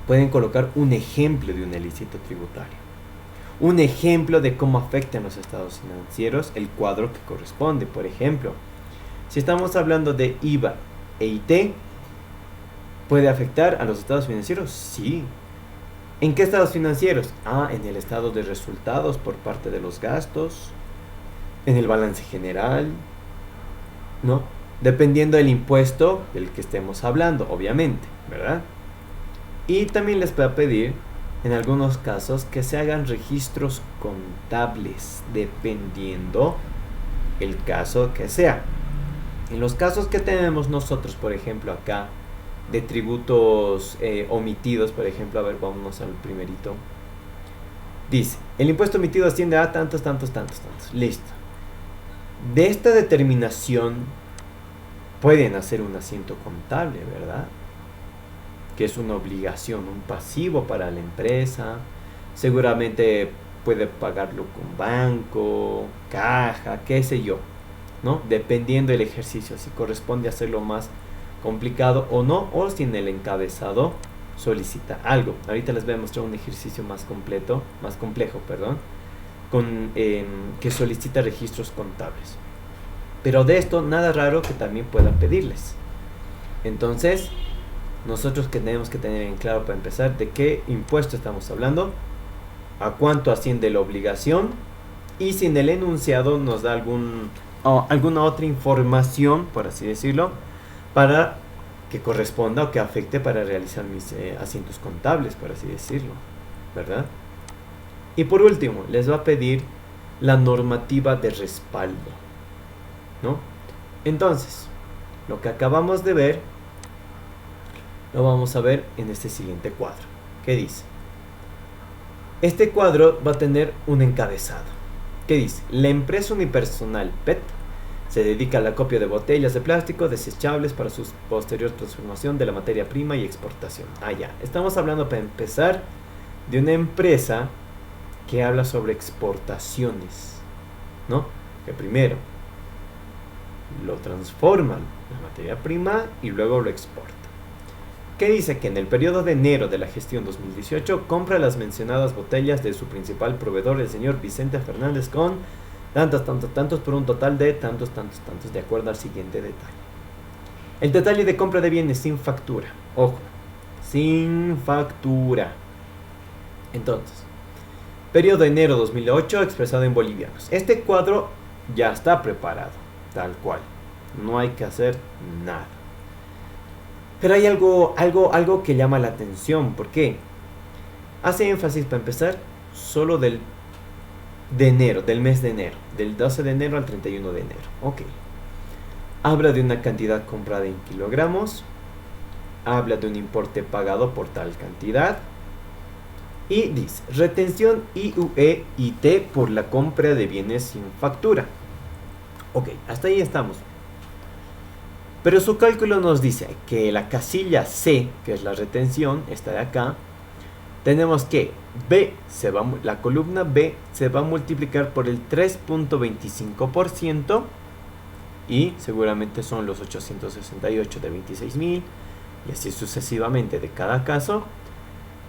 pueden colocar un ejemplo de un ilícito tributario, un ejemplo de cómo afectan los estados financieros el cuadro que corresponde. Por ejemplo, si estamos hablando de IVA e IT, ¿puede afectar a los estados financieros? Sí. ¿En qué estados financieros? En el estado de resultados por parte de los gastos, en el balance general, ¿no? Dependiendo del impuesto del que estemos hablando, obviamente, ¿verdad? Y también les voy a pedir, en algunos casos, que se hagan registros contables, dependiendo el caso que sea. En los casos que tenemos nosotros, por ejemplo, acá, de tributos omitidos, por ejemplo, a ver, vámonos al primerito. Dice, el impuesto omitido asciende a tantos. Listo. De esta determinación pueden hacer un asiento contable, ¿verdad? Que es una obligación, un pasivo para la empresa. Seguramente puede pagarlo con banco, caja, qué sé yo, ¿no? Dependiendo del ejercicio, si corresponde hacerlo más complicado o no, o si en el encabezado solicita algo. Ahorita les voy a mostrar un ejercicio más complejo, con, que solicita registros contables. Pero de esto nada raro que también puedan pedirles. Entonces, nosotros que tenemos que tener en claro, para empezar, de qué impuesto estamos hablando, a cuánto asciende la obligación, y si en el enunciado nos da alguna otra información, por así decirlo, para que corresponda o que afecte para realizar mis asientos contables, por así decirlo. ¿verdad? Y por último, les va a pedir la normativa de respaldo, ¿no? Entonces, lo que acabamos de ver, lo vamos a ver en este siguiente cuadro. ¿Qué dice? Este cuadro va a tener un encabezado. ¿Qué dice? La empresa unipersonal PET se dedica a la copia de botellas de plástico desechables para su posterior transformación de la materia prima y exportación. Ya. Estamos hablando, para empezar, de una empresa que habla sobre exportaciones, ¿no? Que primero lo transforman en materia prima y luego lo exporta. ¿Qué dice? Que en el periodo de enero de la gestión 2018 compra las mencionadas botellas de su principal proveedor, el señor Vicente Fernández, con tantos por un total de tantos, de acuerdo al siguiente detalle. El detalle de compra de bienes sin factura. Ojo, sin factura. Entonces, periodo de enero 2008 expresado en bolivianos. Este cuadro ya está preparado, tal cual. No hay que hacer nada. Pero hay algo que llama la atención. ¿Por qué? Hace énfasis, para empezar, solo del mes de enero. Del 12 de enero al 31 de enero. Ok. Habla de una cantidad comprada en kilogramos. Habla de un importe pagado por tal cantidad. Y dice, retención IUE y T por la compra de bienes sin factura. Ok, hasta ahí estamos. Pero su cálculo nos dice que la casilla C, que es la retención, esta de acá, tenemos que la columna B se va a multiplicar por el 3.25% y seguramente son los 868 de 26.000 y así sucesivamente de cada caso.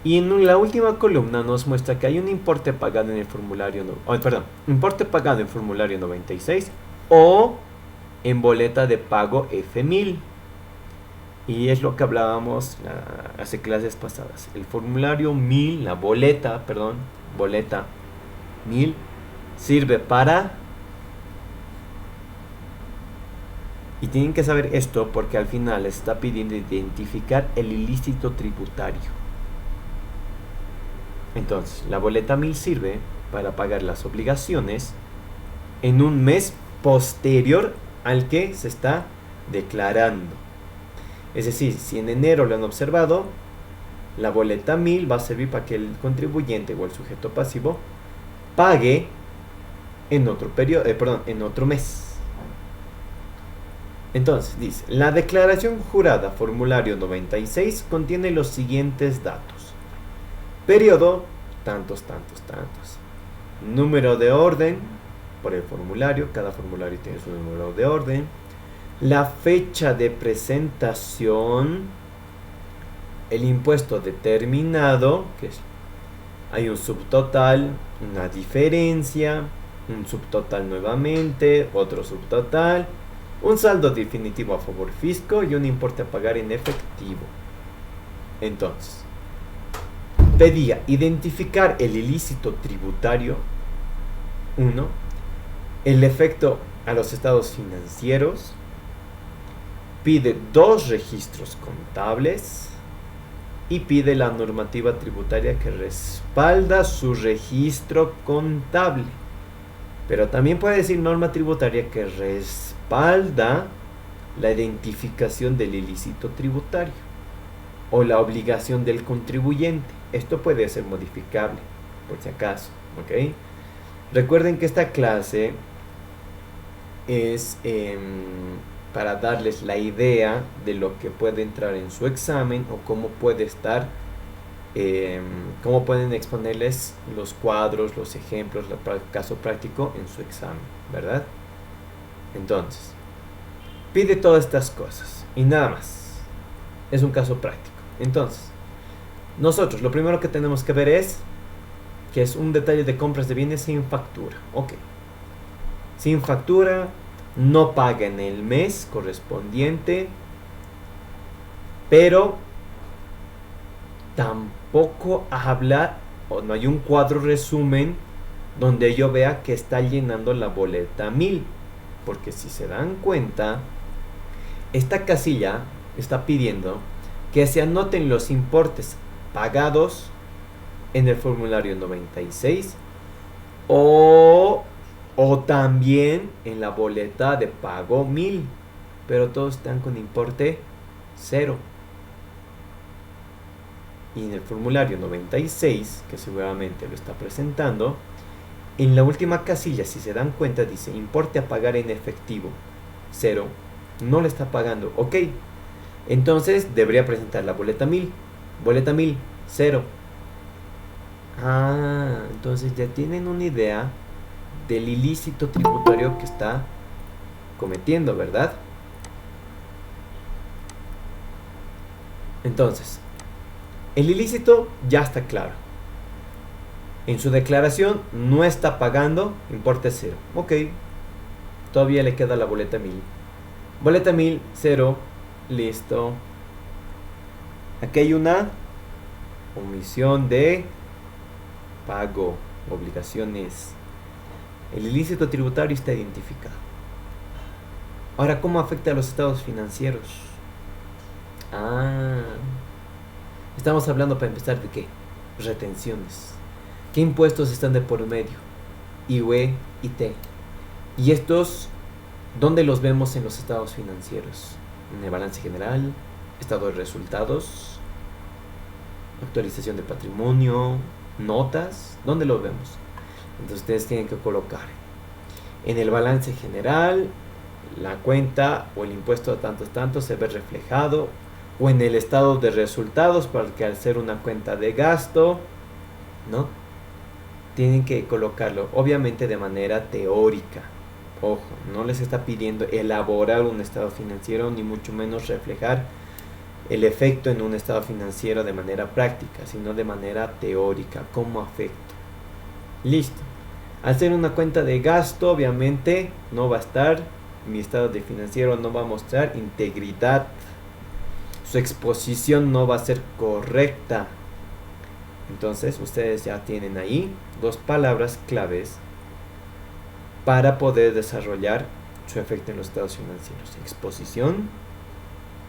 Y en la última columna nos muestra que hay un importe pagado en el formulario, importe pagado en formulario 96 o en boleta de pago F1000. Y es lo que hablábamos hace clases pasadas. El formulario 1000, la boleta 1000 sirve para... Y tienen que saber esto porque al final les está pidiendo identificar el ilícito tributario. Entonces, la boleta 1000 sirve para pagar las obligaciones en un mes posterior al que se está declarando. Es decir, si en enero lo han observado, la boleta 1000 va a servir para que el contribuyente o el sujeto pasivo pague en otro en otro mes. Entonces, dice, la declaración jurada formulario 96 contiene los siguientes datos. Periodo, tantos. Número de orden por el formulario, cada formulario tiene su número de orden. La fecha de presentación, el impuesto determinado, que es, hay un subtotal, una diferencia, un subtotal nuevamente, otro subtotal, un saldo definitivo a favor fisco y un importe a pagar en efectivo. Entonces, pedía identificar el ilícito tributario 1, el efecto a los estados financieros, pide 2 registros contables y pide la normativa tributaria que respalda su registro contable. Pero también puede decir norma tributaria que respalda la identificación del ilícito tributario o la obligación del contribuyente. Esto puede ser modificable, por si acaso, ¿ok? Recuerden que esta clase es para darles la idea de lo que puede entrar en su examen o cómo puede estar, cómo pueden exponerles los cuadros, los ejemplos, el caso práctico en su examen, ¿verdad? Entonces, pide todas estas cosas y nada más. Es un caso práctico. Entonces, nosotros lo primero que tenemos que ver es que es un detalle de compras de bienes sin factura. Ok. Sin factura, no paga en el mes correspondiente, pero tampoco habla o no hay un cuadro resumen donde yo vea que está llenando la boleta 1000. Porque si se dan cuenta, esta casilla está pidiendo que se anoten los importes pagados en el formulario 96 o también en la boleta de pago 1000, pero todos están con importe 0. Y en el formulario 96, que seguramente lo está presentando, en la última casilla, si se dan cuenta, dice importe a pagar en efectivo 0, no le está pagando. Ok, entonces debería presentar la boleta 1000, 0. Entonces ya tienen una idea del ilícito tributario que está cometiendo, ¿verdad? Entonces, el ilícito ya está claro. En su declaración no está pagando, importe 0. Ok, todavía le queda la boleta 1000. Boleta 1000, 0, listo. Aquí hay una omisión de pago, obligaciones. El ilícito tributario está identificado. Ahora, ¿cómo afecta a los estados financieros? Estamos hablando para empezar de ¿qué? Retenciones. ¿Qué impuestos están de por medio? IUE, IT. Y estos, ¿dónde los vemos en los estados financieros? En el balance general, estado de resultados, actualización de patrimonio, notas. ¿Dónde los vemos? Entonces ustedes tienen que colocar en el balance general la cuenta o el impuesto a tantos se ve reflejado, o en el estado de resultados, porque al ser una cuenta de gasto, ¿no? Tienen que colocarlo, obviamente de manera teórica. Ojo, no les está pidiendo elaborar un estado financiero, ni mucho menos reflejar el efecto en un estado financiero de manera práctica, sino de manera teórica, cómo afecta. Listo. Al ser una cuenta de gasto, obviamente no va a estar, mi estado de financiero no va a mostrar integridad, su exposición no va a ser correcta. Entonces ustedes ya tienen ahí dos palabras claves para poder desarrollar su efecto en los estados financieros: exposición,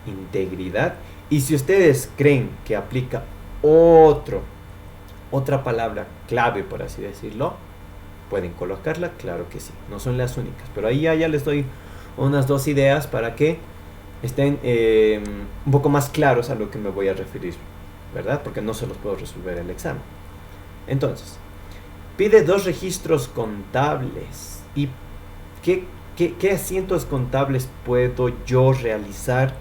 integridad. Y si ustedes creen que aplica otra palabra clave, por así decirlo, pueden colocarla, claro que sí, no son las únicas, pero ahí ya les doy unas dos ideas para que estén un poco más claros a lo que me voy a referir, ¿verdad? Porque no se los puedo resolver el examen. Entonces, pide 2 registros contables. ¿Y qué asientos contables puedo yo realizar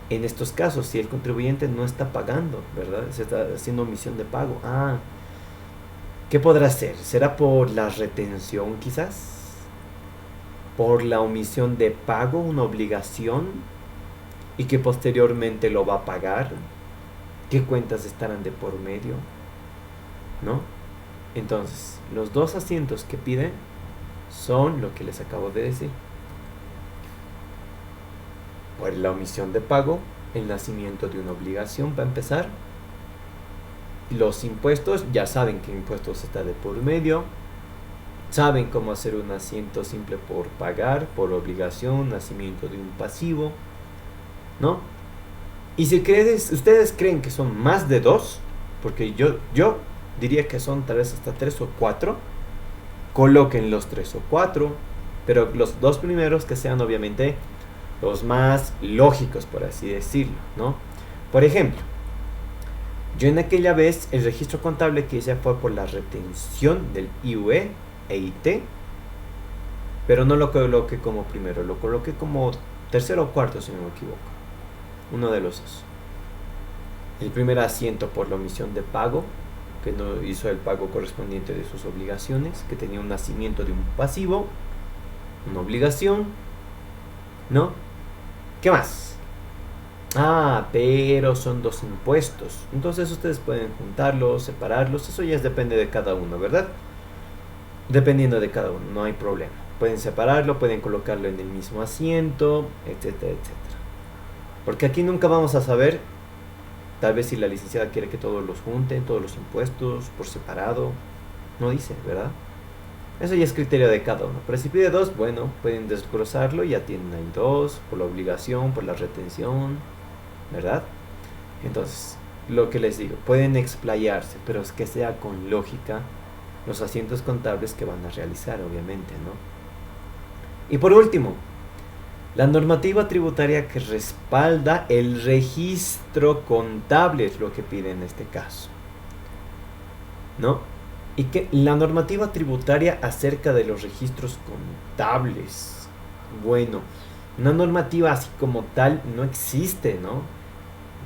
en estos casos si el contribuyente no está pagando, ¿verdad? Se está haciendo omisión de pago. ¿Qué podrá hacer? ¿Será por la retención quizás? ¿Por la omisión de pago, una obligación? ¿Y que posteriormente lo va a pagar? ¿Qué cuentas estarán de por medio? ¿No? Entonces, los 2 asientos que piden son lo que les acabo de decir. Por la omisión de pago, el nacimiento de una obligación para empezar. Los impuestos, ya saben que impuestos está de por medio. Saben cómo hacer un asiento simple por pagar, por obligación, nacimiento de un pasivo, ¿no? Y si ustedes creen que son más de 2, porque yo diría que son tal vez hasta 3 o 4, coloquen los 3 o 4, pero los 2 primeros que sean obviamente los más lógicos, por así decirlo, ¿no? Por ejemplo, yo en aquella vez el registro contable que hice fue por la retención del IUE e IT, pero no lo coloqué como primero, lo coloqué como tercero o cuarto, si no me equivoco, uno de los dos. El primer asiento por la omisión de pago, que no hizo el pago correspondiente de sus obligaciones, que tenía un nacimiento de un pasivo, una obligación, ¿no? ¿Qué más? Pero son 2 impuestos, entonces ustedes pueden juntarlos, separarlos, eso ya depende de cada uno, ¿verdad? Dependiendo de cada uno, no hay problema. Pueden separarlo, pueden colocarlo en el mismo asiento, etcétera, etcétera. Porque aquí nunca vamos a saber, tal vez si la licenciada quiere que todos los junten, todos los impuestos, por separado. No dice, ¿verdad? Eso ya es criterio de cada uno. Pero si pide 2, bueno, pueden desglosarlo, ya tienen ahí 2, por la obligación, por la retención, ¿verdad? Entonces, lo que les digo, pueden explayarse, pero es que sea con lógica los asientos contables que van a realizar, obviamente, ¿no? Y por último, la normativa tributaria que respalda el registro contable es lo que pide en este caso, ¿no? Y que la normativa tributaria acerca de los registros contables, bueno, una normativa así como tal no existe, ¿no?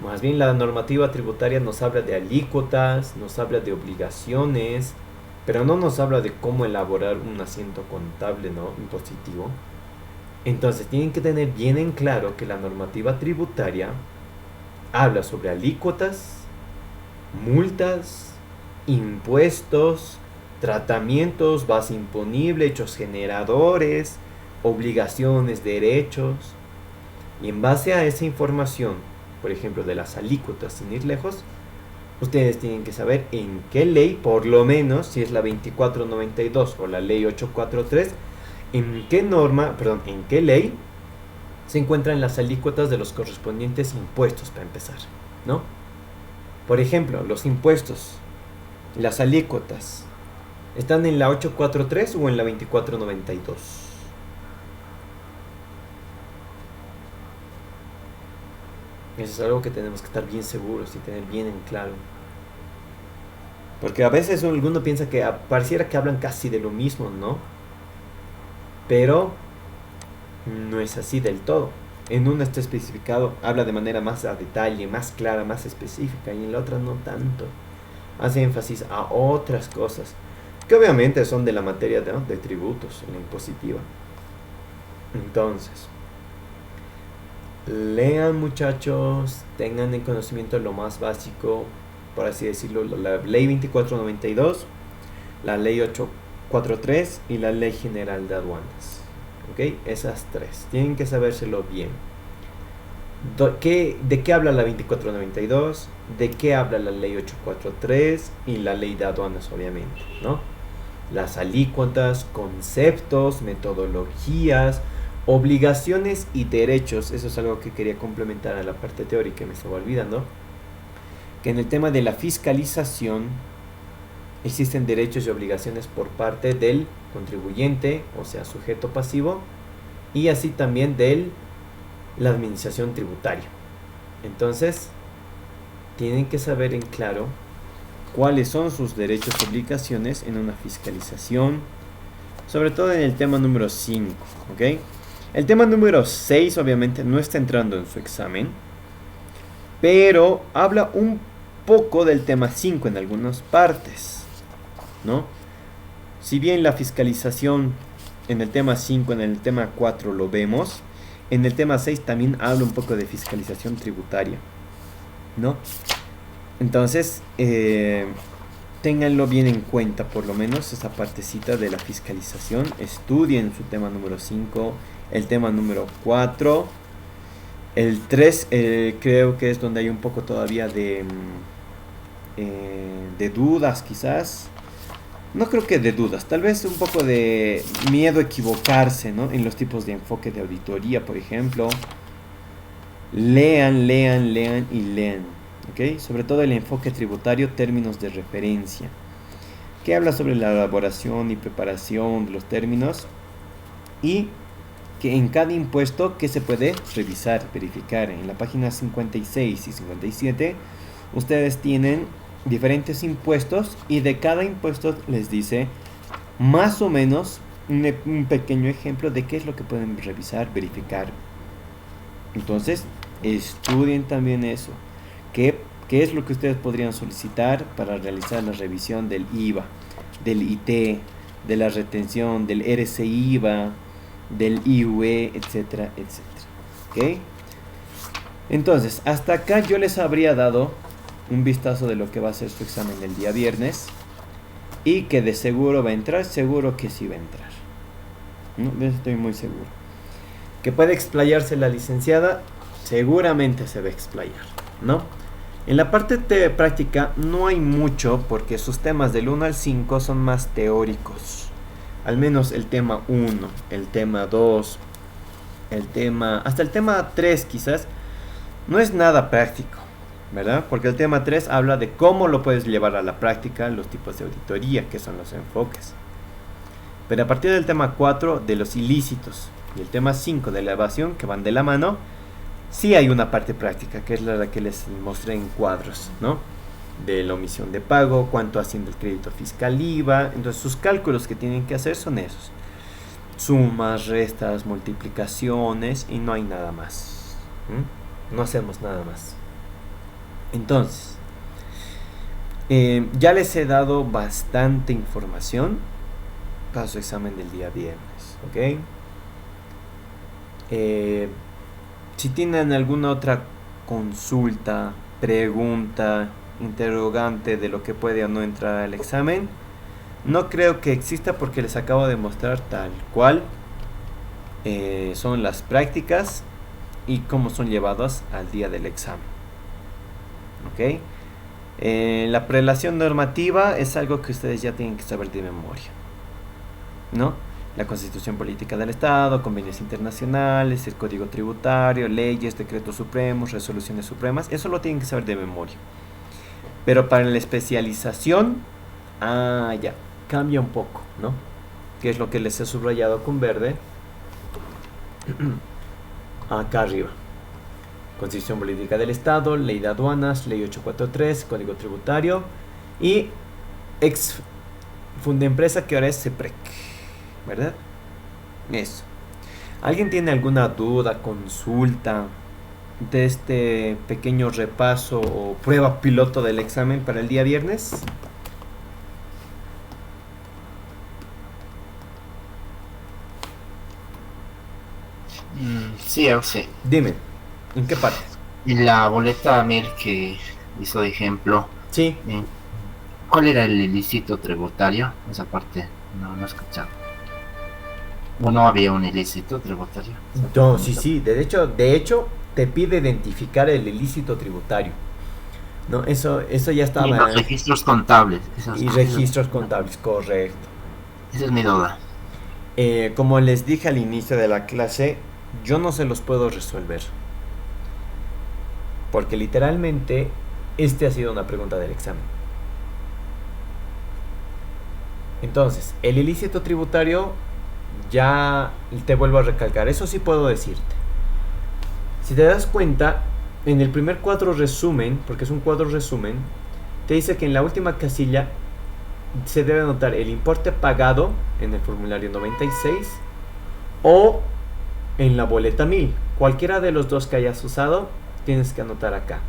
Más bien la normativa tributaria nos habla de alícuotas, nos habla de obligaciones, pero no nos habla de cómo elaborar un asiento contable, ¿no? Impositivo. Entonces tienen que tener bien en claro que la normativa tributaria habla sobre alícuotas, multas, impuestos, tratamientos, base imponible, hechos generadores, obligaciones, derechos. Y en base a esa información, por ejemplo de las alícuotas, sin ir lejos, ustedes tienen que saber en qué ley, por lo menos si es la 2492 o la ley 843, en qué ley se encuentran las alícuotas de los correspondientes impuestos, para empezar, ¿no? Por ejemplo, los impuestos, las alícuotas, ¿están en la 843 o en la 2492? Eso es algo que tenemos que estar bien seguros y tener bien en claro. Porque a veces alguno piensa que pareciera que hablan casi de lo mismo, ¿no? Pero no es así del todo. En una está especificado, habla de manera más a detalle, más clara, más específica, y en la otra no tanto. Hace énfasis a otras cosas, que obviamente son de la materia de tributos, en la impositiva. Entonces, lean, muchachos, tengan en conocimiento lo más básico, por así decirlo, la ley 2492, la ley 843 y la ley general de aduanas. ¿Ok? Esas tres, tienen que sabérselo bien. ¿De qué habla la 2492? ¿De qué habla la ley 843? Y la ley de aduanas, obviamente, ¿no? Las alícuotas, conceptos, metodologías, obligaciones y derechos. Eso es algo que quería complementar a la parte teórica, me estaba olvidando. Que en el tema de la fiscalización existen derechos y obligaciones por parte del contribuyente, o sea, sujeto pasivo, y así también de la administración tributaria. Entonces, tienen que saber en claro cuáles son sus derechos y obligaciones en una fiscalización, sobre todo en el tema número 5, ¿ok? El tema número 6 obviamente no está entrando en su examen, pero habla un poco del tema 5 en algunas partes, ¿no? Si bien la fiscalización en el tema 5, en el tema 4 lo vemos, en el tema 6 también habla un poco de fiscalización tributaria, ¿no? Entonces, ténganlo bien en cuenta, por lo menos esa partecita de la fiscalización. Estudien su tema número 5, el tema número 4, el 3 creo que es donde hay un poco todavía de dudas, quizás. No creo que de dudas, tal vez un poco de miedo a equivocarse, ¿no? En los tipos de enfoque de auditoría, por ejemplo. Lean y lean, ¿ok? Sobre todo el enfoque tributario, términos de referencia, que habla sobre la elaboración y preparación de los términos, y que en cada impuesto que se puede revisar, verificar. En la página 56 y 57 ustedes tienen diferentes impuestos, y de cada impuesto les dice más o menos un pequeño ejemplo de qué es lo que pueden revisar, verificar. Entonces, estudien también eso. ¿Qué es lo que ustedes podrían solicitar para realizar la revisión del IVA, del IT, de la retención, del RCI IVA, del IUE, etcétera, etcétera? ¿Ok? Entonces, hasta acá yo les habría dado un vistazo de lo que va a ser su examen el día viernes, y que de seguro va a entrar, seguro que sí va a entrar, ¿no? De eso estoy muy seguro. Que puede explayarse la licenciada, seguramente se va a explayar, ¿no? En la parte práctica no hay mucho, porque sus temas del 1 al 5 son más teóricos. Al menos el tema 1, el tema 2, hasta el tema 3 quizás, no es nada práctico, ¿verdad? Porque el tema 3 habla de cómo lo puedes llevar a la práctica, los tipos de auditoría, que son los enfoques. Pero a partir del tema 4 de los ilícitos y el tema 5 de la evasión, que van de la mano, sí hay una parte práctica, que es la que les mostré en cuadros, ¿no? De la omisión de pago, cuánto haciendo el crédito fiscal IVA. Entonces sus cálculos que tienen que hacer son esos: sumas, restas, multiplicaciones, y no hay nada más. No hacemos nada más. Entonces, ya les he dado bastante información para su examen del día viernes, ¿ok? Si tienen alguna otra consulta, pregunta, interrogante de lo que puede o no entrar al examen, no creo que exista, porque les acabo de mostrar tal cual son las prácticas y cómo son llevadas al día del examen. ¿Ok? La prelación normativa es algo que ustedes ya tienen que saber de memoria, ¿no? La Constitución Política del Estado, convenios internacionales, el Código Tributario, leyes, decretos supremos, resoluciones supremas, eso lo tienen que saber de memoria. Pero para la especialización, ya, cambia un poco, ¿no? Que es lo que les he subrayado con verde acá arriba. Constitución Política del Estado, Ley de Aduanas, Ley 843, Código Tributario y ex Fundempresa, que ahora es CEPREC, ¿verdad? Eso. ¿Alguien tiene alguna duda, consulta de este pequeño repaso o prueba piloto del examen para el día viernes? Sí, sí. Dime, ¿en qué parte? En la boleta MIR que hizo de ejemplo, Sí. ¿cuál era el ilícito tributario? Esa parte no he escuchado. ¿O no había un ilícito tributario? No, sí. De hecho, te pide identificar el ilícito tributario. No, eso ya estaba. Y los registros contables. Y registros contables, correcto. Esa es mi duda. Como les dije al inicio de la clase, yo no se los puedo resolver. Porque literalmente, ha sido una pregunta del examen. Entonces, el ilícito tributario, ya te vuelvo a recalcar, eso sí puedo decirte. Si te das cuenta, en el primer cuadro resumen, porque es un cuadro resumen, te dice que en la última casilla se debe anotar el importe pagado en el formulario 96 o en la boleta 1000. Cualquiera de los dos que hayas usado, tienes que anotar acá.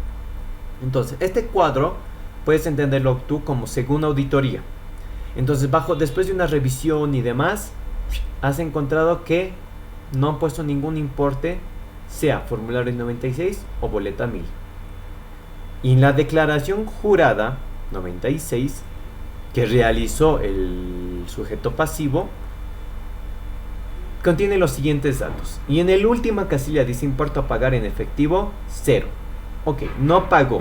Entonces, este cuadro puedes entenderlo tú como según auditoría. Entonces, después de una revisión y demás, has encontrado que no han puesto ningún importe, sea formulario 96 o boleta 1000. Y en la declaración jurada 96 que realizó el sujeto pasivo, contiene los siguientes datos. Y en la última casilla dice importe a pagar en efectivo, 0. Ok, no pagó.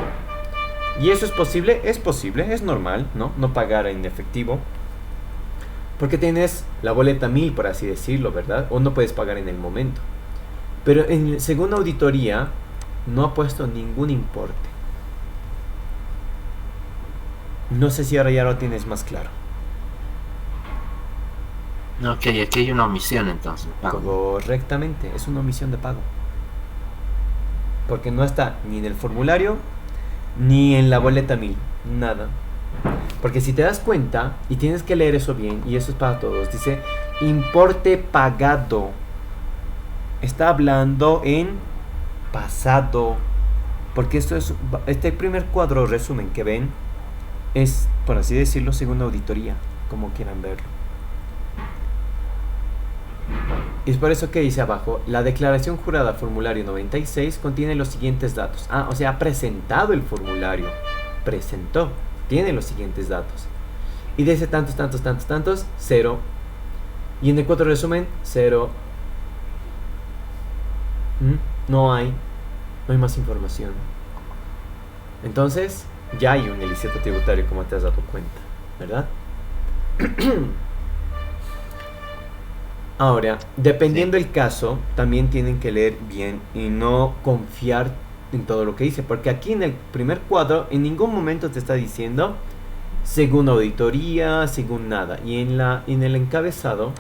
¿Y eso es posible? Es posible, es normal, ¿no? No pagar en efectivo. Porque tienes la boleta 1000, por así decirlo, ¿verdad? O no puedes pagar en el momento. Pero según auditoría, no ha puesto ningún importe. No sé si ahora ya lo tienes más claro. Ok, aquí hay una omisión entonces. Correctamente, es una omisión de pago. Porque no está ni en el formulario, ni en la boleta 1000. Nada. Porque si te das cuenta, y tienes que leer eso bien, y eso es para todos, dice importe pagado. Está hablando en pasado. Porque este primer cuadro resumen que ven es, por así decirlo, según auditoría, como quieran verlo. Y es por eso que dice abajo, la declaración jurada formulario 96 contiene los siguientes datos. O sea, ha presentado el formulario. Presentó. Tiene los siguientes datos. Y dice tantos, 0. Y en el cuadro resumen, 0. No hay más información. Entonces, ya hay un ilícito tributario, como te has dado cuenta, ¿verdad? Ahora, dependiendo del caso, también tienen que leer bien y no confiar en todo lo que dice, porque aquí en el primer cuadro en ningún momento te está diciendo según auditoría, según nada, y en el encabezado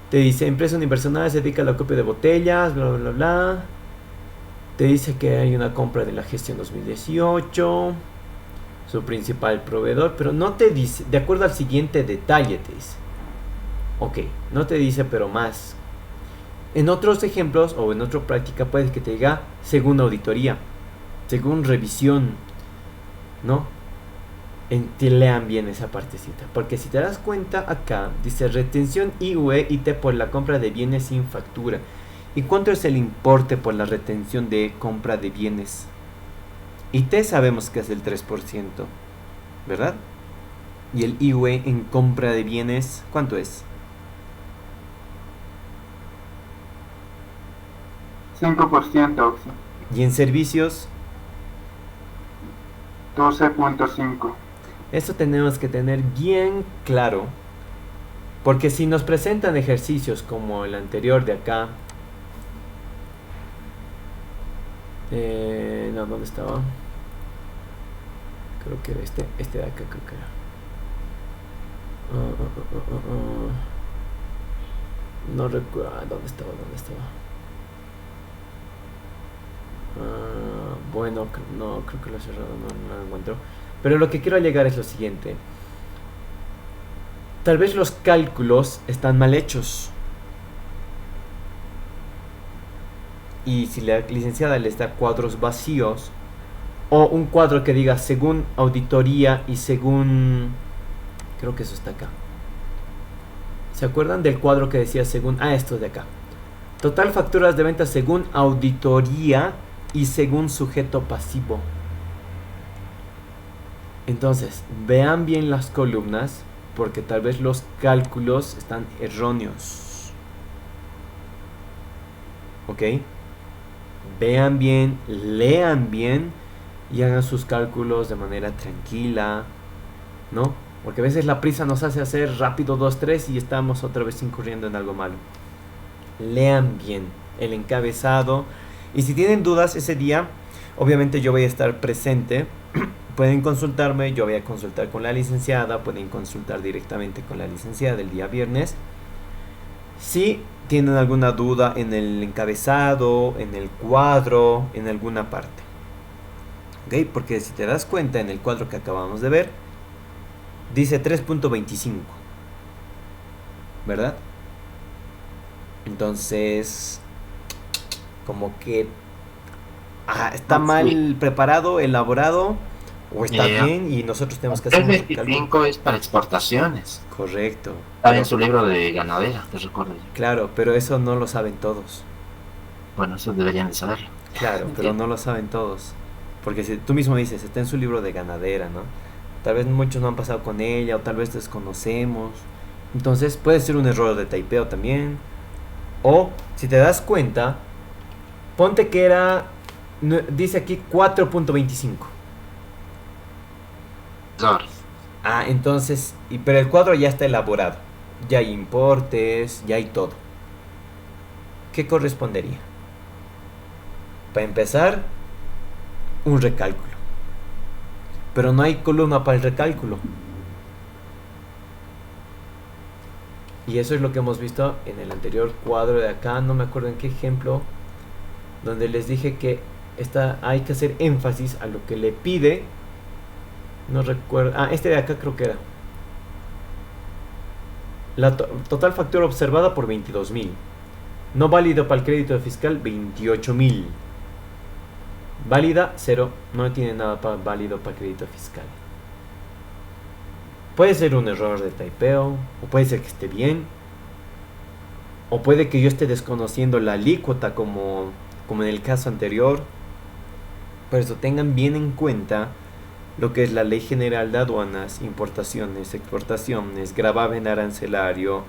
te dice empresa unipersonal se dedica a la copia de botellas, bla bla bla. Te dice que hay una compra de la gestión 2018, su principal proveedor, pero no te dice, de acuerdo al siguiente detalle te dice. Ok, no te dice pero más. En otros ejemplos o en otra práctica puede que te diga según auditoría, según revisión, ¿no? Lean bien esa partecita, porque si te das cuenta acá dice retención IUE y T por la compra de bienes sin factura. ¿Y cuánto es el importe por la retención de compra de bienes? Y T sabemos que es el 3%, ¿verdad? Y el IUE en compra de bienes, ¿cuánto es? 5%, Oxy. Y en servicios, 12.5. eso tenemos que tener bien claro, porque si nos presentan ejercicios como el anterior de acá, no, ¿dónde estaba? Creo que era este de acá, creo que era. No recuerdo, ¿dónde estaba? Bueno, no, creo que lo he cerrado, no lo encuentro. Pero lo que quiero llegar es lo siguiente. Tal vez los cálculos están mal hechos. Y si la licenciada les da cuadros vacíos, o un cuadro que diga según auditoría y según... Creo que eso está acá. ¿Se acuerdan del cuadro que decía según... esto de acá. Total facturas de ventas según auditoría y según sujeto pasivo. Entonces, vean bien las columnas, porque tal vez los cálculos están erróneos. ¿Ok? Vean bien, lean bien y hagan sus cálculos de manera tranquila, ¿no? Porque a veces la prisa nos hace hacer rápido 2, 3 y estamos otra vez incurriendo en algo malo. Lean bien el encabezado. Y si tienen dudas ese día, obviamente yo voy a estar presente. Pueden consultarme, yo voy a consultar con la licenciada, pueden consultar directamente con la licenciada el día viernes. Si tienen alguna duda en el encabezado, en el cuadro, en alguna parte. ¿Ok? Porque si te das cuenta en el cuadro que acabamos de ver, dice 3.25. ¿Verdad? Entonces, como que está mal preparado, elaborado, o está bien y nosotros tenemos que hacer un 3.25 es para exportaciones. Correcto. Está en su libro de ganadera, te recuerdo yo. Claro, pero eso no lo saben todos. Bueno, eso deberían de saberlo. Claro, pero no lo saben todos. Porque si tú mismo dices, está en su libro de ganadera, ¿no? Tal vez muchos no han pasado con ella, o tal vez desconocemos. Entonces puede ser un error de typeo también. O, si te das cuenta, ponte que era, dice aquí 4.25. Entonces, pero el cuadro ya está elaborado. Ya hay importes, ya hay todo. ¿Qué correspondería? Para empezar, un recálculo. Pero no hay columna para el recálculo. Y eso es lo que hemos visto en el anterior cuadro de acá. No me acuerdo en qué ejemplo, donde les dije que hay que hacer énfasis a lo que le pide. No recuerdo. Este de acá creo que era. La total factura observada por 22.000. No válido para el crédito fiscal 28.000. Válida 0. No tiene nada válido para crédito fiscal. Puede ser un error de typeo, o puede ser que esté bien, o puede que yo esté desconociendo la alícuota como en el caso anterior. Por eso tengan bien en cuenta lo que es la Ley General de Aduanas, Importaciones, Exportaciones, gravamen arancelario,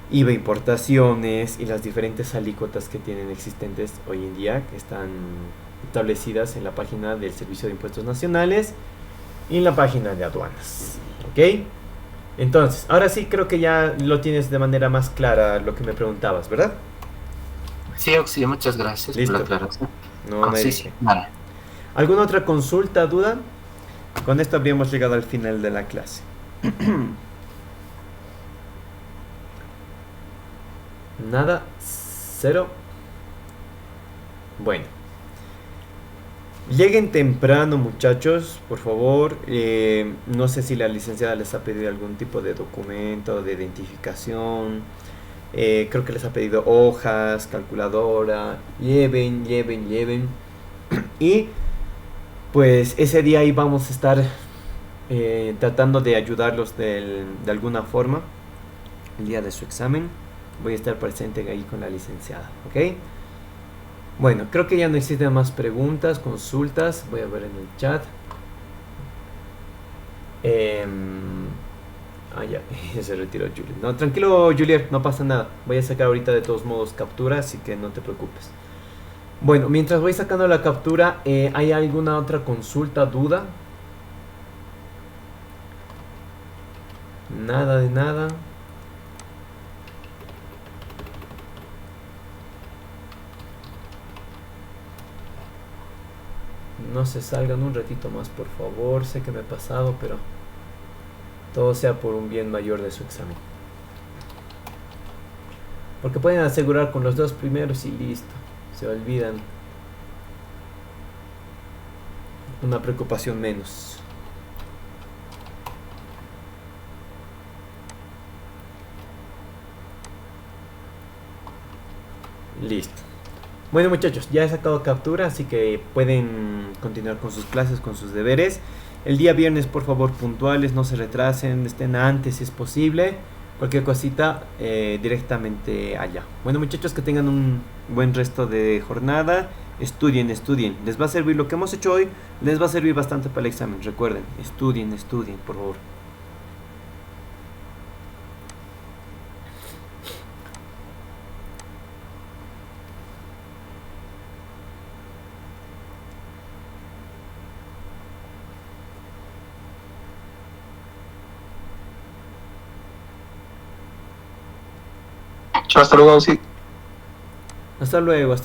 IVA importaciones y las diferentes alícuotas que tienen existentes hoy en día, que están establecidas en la página del Servicio de Impuestos Nacionales y en la página de aduanas. ¿Ok? Entonces, ahora sí creo que ya lo tienes de manera más clara lo que me preguntabas, ¿verdad? Sí, Oxy, muchas gracias. Listo. Por la aclaración. No me Sí, dice. sí, claro. ¿Alguna otra consulta, duda? Con esto habríamos llegado al final de la clase. Nada, cero. Bueno. Lleguen temprano, muchachos, por favor. No sé si la licenciada les ha pedido algún tipo de documento de identificación. Creo que les ha pedido hojas, calculadora. Lleven. Y pues ese día ahí vamos a estar tratando de ayudarlos de alguna forma. El día de su examen voy a estar presente ahí con la licenciada, ¿ok? Bueno, creo que ya no existen más preguntas, consultas. Voy a ver en el chat. Ya se retiró Juliet. No, tranquilo, Juliet, no pasa nada. Voy a sacar ahorita de todos modos captura, así que no te preocupes. Bueno, mientras voy sacando la captura, ¿hay alguna otra consulta, duda? Nada de nada. No se salgan un ratito más, por favor. Sé que me he pasado, pero todo sea por un bien mayor de su examen. Porque pueden asegurar con los dos primeros y listo. Se olvidan. Una preocupación menos. Listo. Bueno, muchachos, ya he sacado captura, así que pueden continuar con sus clases, con sus deberes. El día viernes, por favor, puntuales, no se retrasen, estén antes si es posible. Cualquier cosita, directamente allá. Bueno, muchachos, que tengan un buen resto de jornada. Estudien. Les va a servir lo que hemos hecho hoy, les va a servir bastante para el examen. Recuerden, estudien, por favor. Chao, hasta luego, sí. Hasta luego.